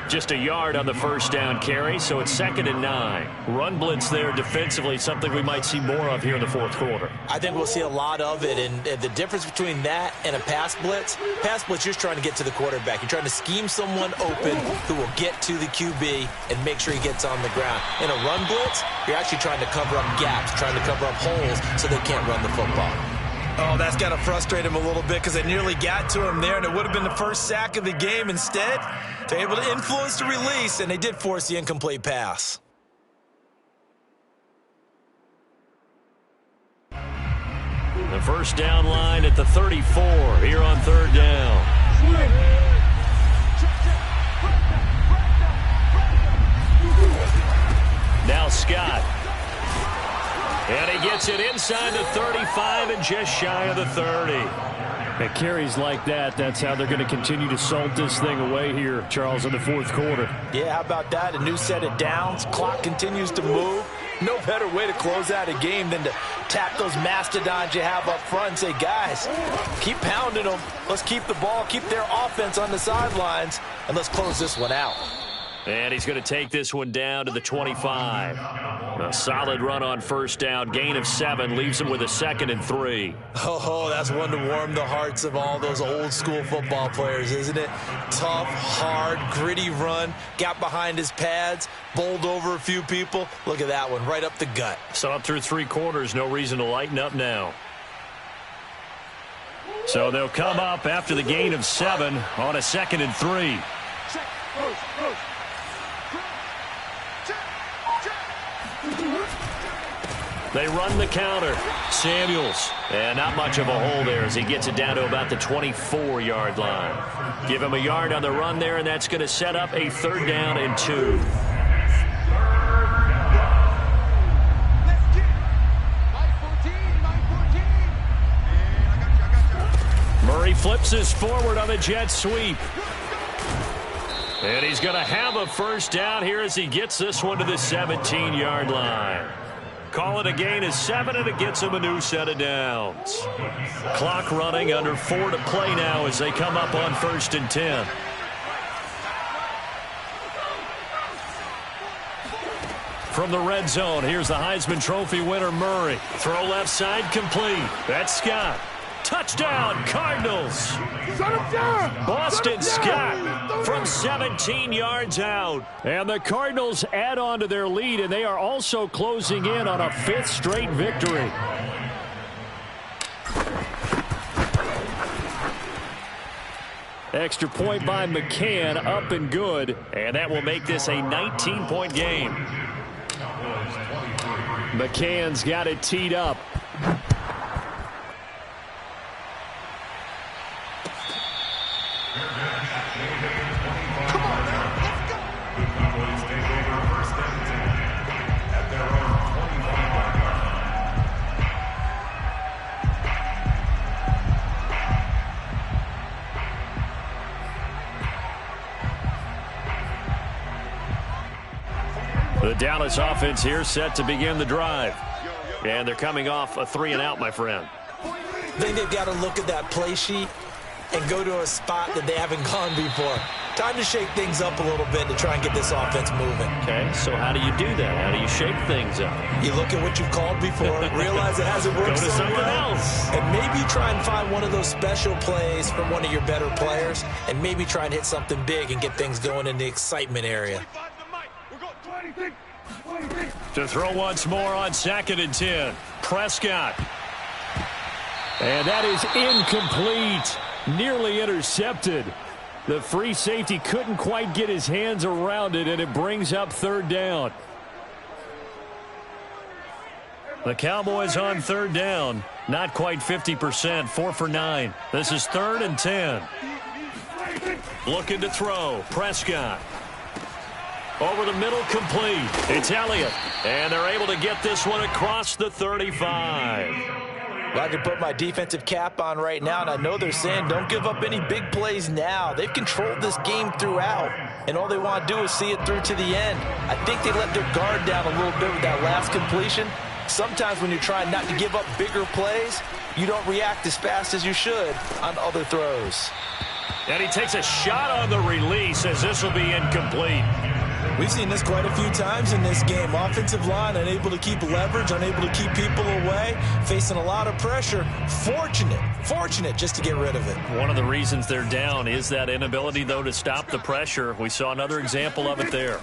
Just a yard on the first down carry, so it's 2nd and 9. Run blitz there defensively, something we might see more of here in the fourth quarter. I think we'll see a lot of it, and the difference between that and a pass blitz, you're just trying to get to the quarterback. You're trying to scheme someone open who will get to the QB and make sure he gets on the ground. In a run blitz, you're actually trying to cover up gaps, trying to cover up holes so they can't run the football. Oh, that's got to frustrate him a little bit, because they nearly got to him there, and it would have been the first sack of the game. Instead, they're able to influence the release, and they did force the incomplete pass. The first down line at the 34 here on 3rd down. Now Scott. And he gets it inside the 35 and just shy of the 30. At carries like that, that's how they're going to continue to salt this thing away here, Charles, in the fourth quarter. Yeah, how about that? A new set of downs. Clock continues to move. No better way to close out a game than to tap those mastodons you have up front and say, guys, keep pounding them. Let's keep the ball, keep their offense on the sidelines, and let's close this one out. And he's going to take this one down to the 25. A solid run on first down. Gain of 7 leaves him with a 2nd and 3. Oh, that's one to warm the hearts of all those old school football players, isn't it? Tough, hard, gritty run. Got behind his pads, bowled over a few people. Look at that one, right up the gut. So up through 3 quarters, no reason to lighten up now. So they'll come up after the gain of 7 on a 2nd and 3. They run the counter. Samuels. And not much of a hole there as he gets it down to about the 24-yard line. Give him a yard on the run there, and that's going to set up a 3rd down and 2. Murray flips this forward on the jet sweep. And he's going to have a first down here as he gets this one to the 17-yard line. Call it a gain of 7, and it gets him a new set of downs. Clock running, under 4 to play now as they come up on 1st and 10. From the red zone, here's the Heisman Trophy winner, Murray. Throw left side, complete. That's Scott. Touchdown, Cardinals. Boston Scott from 17 yards out. And the Cardinals add on to their lead, and they are also closing in on a 5th straight victory. Extra point by McCann, up and good. And that will make this a 19-point game. McCann's got it teed up. The Dallas offense here set to begin the drive. And they're coming off a 3-and-out, my friend. I think they've got to look at that play sheet and go to a spot that they haven't gone before. Time to shake things up a little bit to try and get this offense moving. Okay, so how do you do that? How do you shake things up? You look at what you've called before, realize it hasn't worked Go to something else. And maybe try and find one of those special plays from one of your better players, and maybe try and hit something big and get things going in the excitement area. To throw once more on 2nd and 10. Prescott. And that is incomplete. Nearly intercepted. The free safety couldn't quite get his hands around it, and it brings up third down. The Cowboys on third down. Not quite 50%, 4 for 9. This is 3rd and 10. Looking to throw. Prescott. Over the middle, complete. It's Elliott. And they're able to get this one across the 35. I can put my defensive cap on right now, and I know they're saying don't give up any big plays now. They've controlled this game throughout, and all they want to do is see it through to the end. I think they let their guard down a little bit with that last completion. Sometimes when you're trying not to give up bigger plays, you don't react as fast as you should on other throws. And he takes a shot on the release as this will be incomplete. We've seen this quite a few times in this game. Offensive line unable to keep leverage, unable to keep people away, facing a lot of pressure. Fortunate just to get rid of it. One of the reasons they're down is that inability, though, to stop the pressure. We saw another example of it there.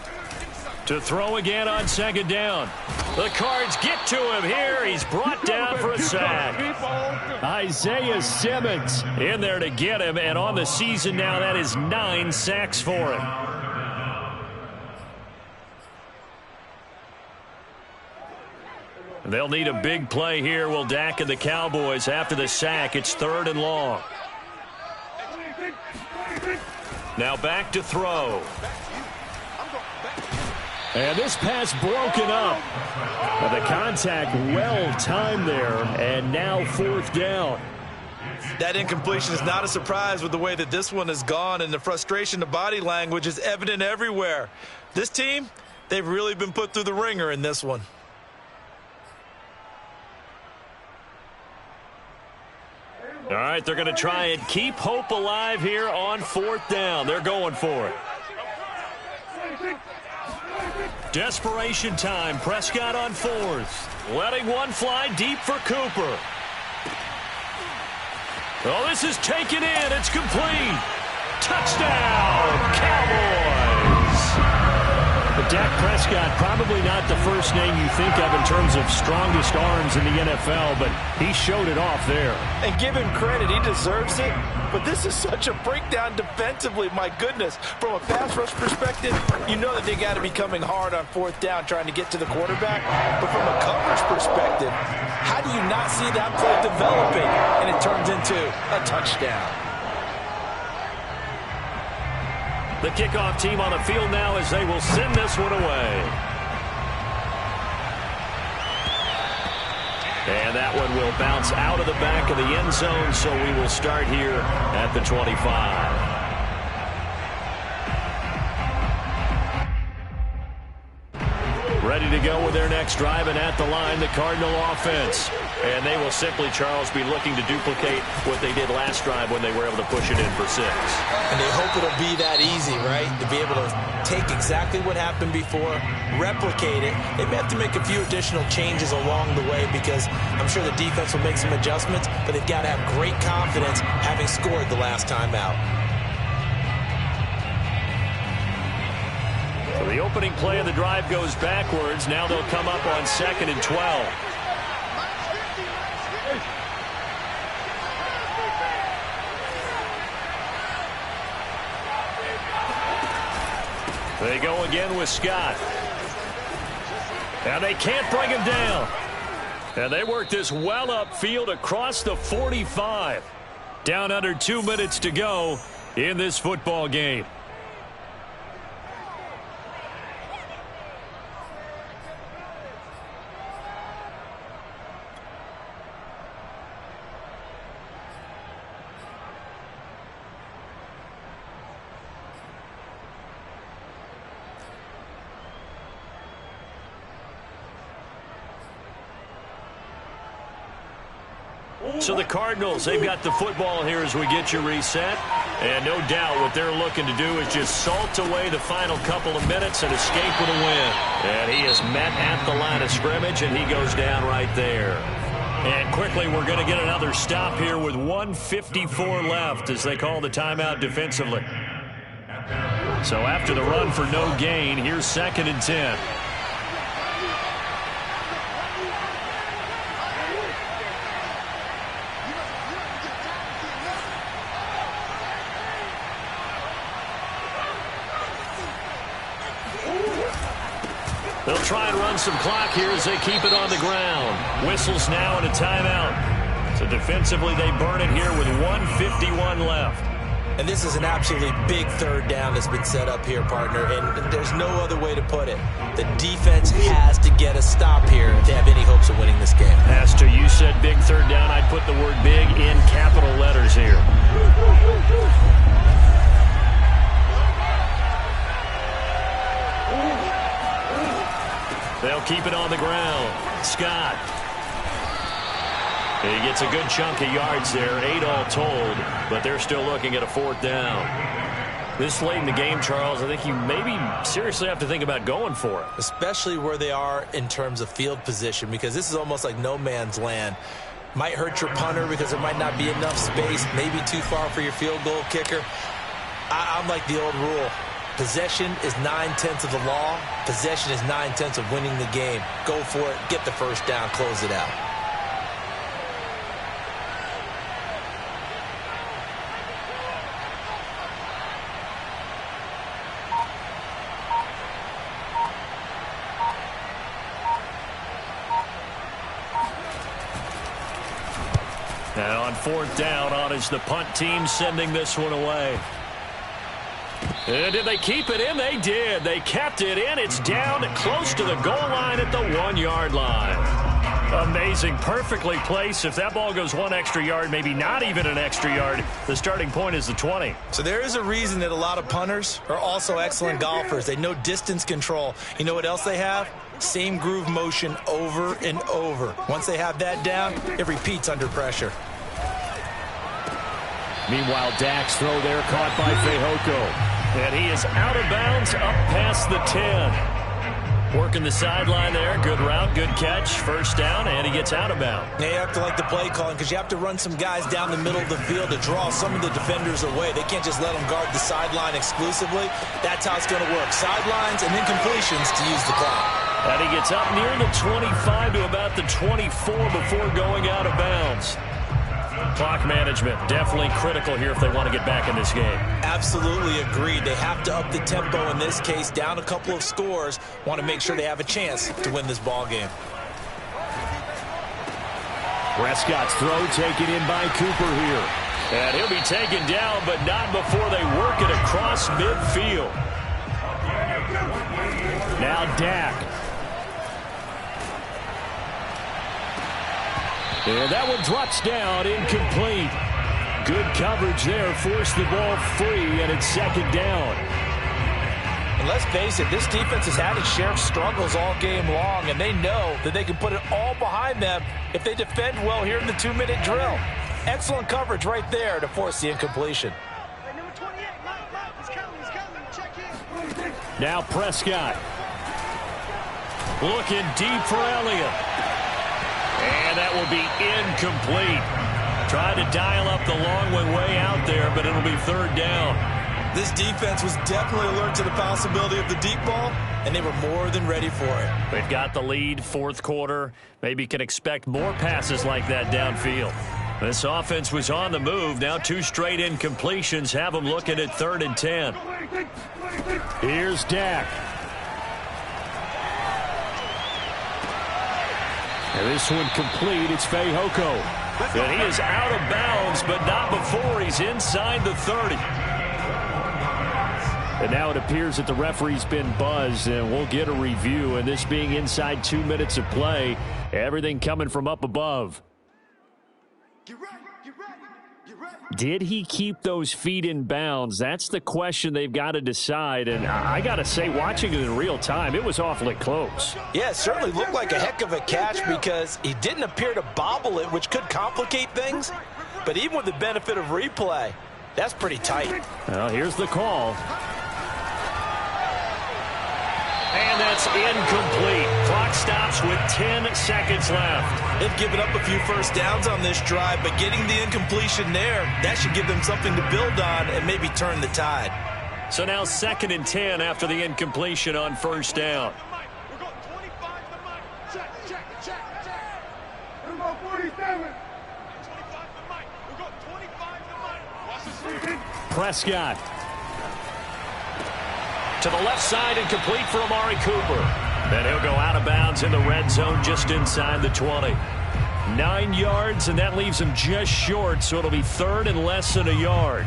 To throw again on second down. The Cards get to him here. He's brought down for a sack. Isaiah Simmons in there to get him, and on the season now, that is 9 sacks for him. They'll need a big play here. Will Dak and the Cowboys after the sack. It's 3rd and long. Now back to throw. And this pass broken up. The contact well timed there, and now 4th down. That incompletion is not a surprise with the way that this one has gone, and the frustration, the body language is evident everywhere. This team, they've really been put through the ringer in this one. All right, they're going to try and keep hope alive here on 4th down. They're going for it. Desperation time. Prescott on 4th. Letting one fly deep for Cooper. Oh, this is taken in. It's complete. Touchdown, Cowboys. But Dak Prescott, probably not the first name you think of in terms of strongest arms in the NFL, but he showed it off there. And give him credit, he deserves it. But this is such a breakdown defensively, my goodness. From a pass rush perspective, you know that they got to be coming hard on 4th down trying to get to the quarterback. But from a coverage perspective, how do you not see that play developing and it turns into a touchdown? The kickoff team on the field now as they will send this one away. And that one will bounce out of the back of the end zone, so we will start here at the 25. Ready to go with their next drive, and at the line, the Cardinal offense. And they will simply, Charles, be looking to duplicate what they did last drive when they were able to push it in for 6. And they hope it'll be that easy, right? To be able to take exactly what happened before, replicate it. They may have to make a few additional changes along the way because I'm sure the defense will make some adjustments, but they've got to have great confidence having scored the last time out. So the opening play of the drive goes backwards. Now they'll come up on 2nd and 12. They go again with Scott. And they can't bring him down. And they work this well upfield across the 45. Down under 2 minutes to go in this football game. So the Cardinals, they've got the football here as we get you reset. And no doubt what they're looking to do is just salt away the final couple of minutes and escape with a win. And he is met at the line of scrimmage, and he goes down right there. And quickly, we're going to get another stop here with 1:54 left as they call the timeout defensively. So after the run for no gain, here's 2nd and 10. They'll try and run some clock here as they keep it on the ground. Whistles now and a timeout. So defensively, they burn it here with 1:51 left. And this is an absolutely big third down that's been set up here, partner, and there's no other way to put it. The defense has to get a stop here if they have any hopes of winning this game. Pastor, you said big third down. I'd put the word big in capital letters here. They'll keep it on the ground. Scott. He gets a good chunk of yards there, 8 all told, but they're still looking at a 4th down. This late in the game, Charles, I think you maybe seriously have to think about going for it. Especially where they are in terms of field position, because this is almost like no man's land. Might hurt your punter because there might not be enough space, maybe too far for your field goal kicker. I'm like the old rule. Possession is 9/10 of the law. Possession is 9/10 of winning the game. Go for it, get the first down, close it out. And on 4th down, on is the punt team sending this one away. And did they keep it in? They did. They kept it in. It's down close to the goal line at the 1-yard line. Amazing. Perfectly placed. If that ball goes 1 extra yard, maybe not even an extra yard, the starting point is the 20. So there is a reason that a lot of punters are also excellent golfers. They know distance control. You know what else they have? Same groove motion over and over. Once they have that down, it repeats under pressure. Meanwhile, Dak's throw there caught by Fehoko. And he is out of bounds up past the 10. Working the sideline there. Good route, good catch. First down, and he gets out of bounds. Yeah, you have to like the play calling because you have to run some guys down the middle of the field to draw some of the defenders away. They can't just let them guard the sideline exclusively. That's how it's going to work. Sidelines and incompletions to use the clock. And he gets up near the 25 to about the 24 before going out of bounds. Clock management definitely critical here if they want to get back in this game. Absolutely agreed. They have to up the tempo in this case, down a couple of scores. Want to make sure they have a chance to win this ball game. Prescott's throw taken in by Cooper here. And he'll be taken down, but not before they work it across midfield. Now Dak. And that one drops down, incomplete. Good coverage there, forced the ball free, and it's 2nd down. And let's face it, this defense has had its share of struggles all game long, and they know that they can put it all behind them if they defend well here in the 2-minute drill. Excellent coverage right there to force the incompletion. Now Prescott. Looking deep for Elliott. And that will be incomplete. Tried to dial up the long way out there, but it'll be 3rd down. This defense was definitely alert to the possibility of the deep ball, and they were more than ready for it. They've got the lead, 4th quarter. Maybe can expect more passes like that downfield. This offense was on the move. Now 2 straight incompletions have them looking at 3rd and 10. Here's Dak. And this one complete. It's Fehoko. And he is out of bounds, but not before he's inside the 30. And now it appears that the referee's been buzzed, and we'll get a review. And this being inside 2 minutes of play, everything coming from up above. Did he keep those feet in bounds? That's the question they've got to decide. And I got to say, watching it in real time, it was awfully close. Yeah, it certainly looked like a heck of a catch because he didn't appear to bobble it, which could complicate things. But even with the benefit of replay, that's pretty tight. Well, here's the call. And that's incomplete. Clock stops with 10 seconds left. They've given up a few first downs on this drive, but getting the incompletion there, that should give them something to build on and maybe turn the tide. So now 2nd and 10 after the incompletion on 1st down. We're going 25 to Mike. Check. We're going 47. 25 to Mike. We're going 25 to Mike. Watch this. Prescott. To the left side and complete for Amari Cooper. And he'll go out of bounds in the red zone just inside the 20. 9 yards, and that leaves him just short, so it'll be third and less than a yard.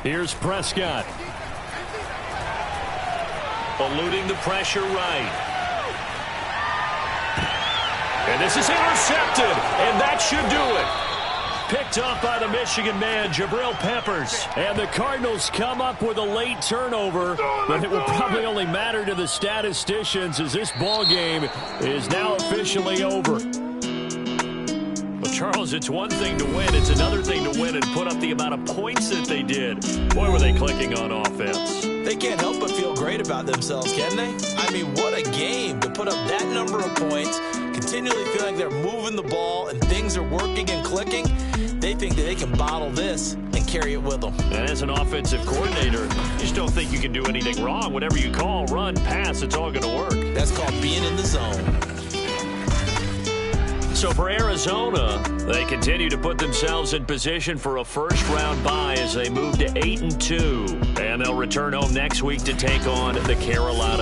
Here's Prescott. Eluding the pressure right. And this is intercepted, and that should do it. Picked up by the Michigan man, Jabril Peppers. And the Cardinals come up with a late turnover, but it will probably only matter to the statisticians as this ball game is now officially over. Well, Charles, it's one thing to win. It's another thing to win and put up the amount of points that they did. Boy, were they clicking on offense. They can't help but feel great about themselves, can they? I mean, what a game to put up that number of points, continually feeling like they're moving the ball and things are working and clicking. They think that they can bottle this and carry it with them. And as an offensive coordinator, you just don't think you can do anything wrong. Whatever you call, run, pass, it's all going to work. That's called being in the zone. So for Arizona, they continue to put themselves in position for a first-round bye as they move to 8-2. And they'll return home next week to take on the Carolina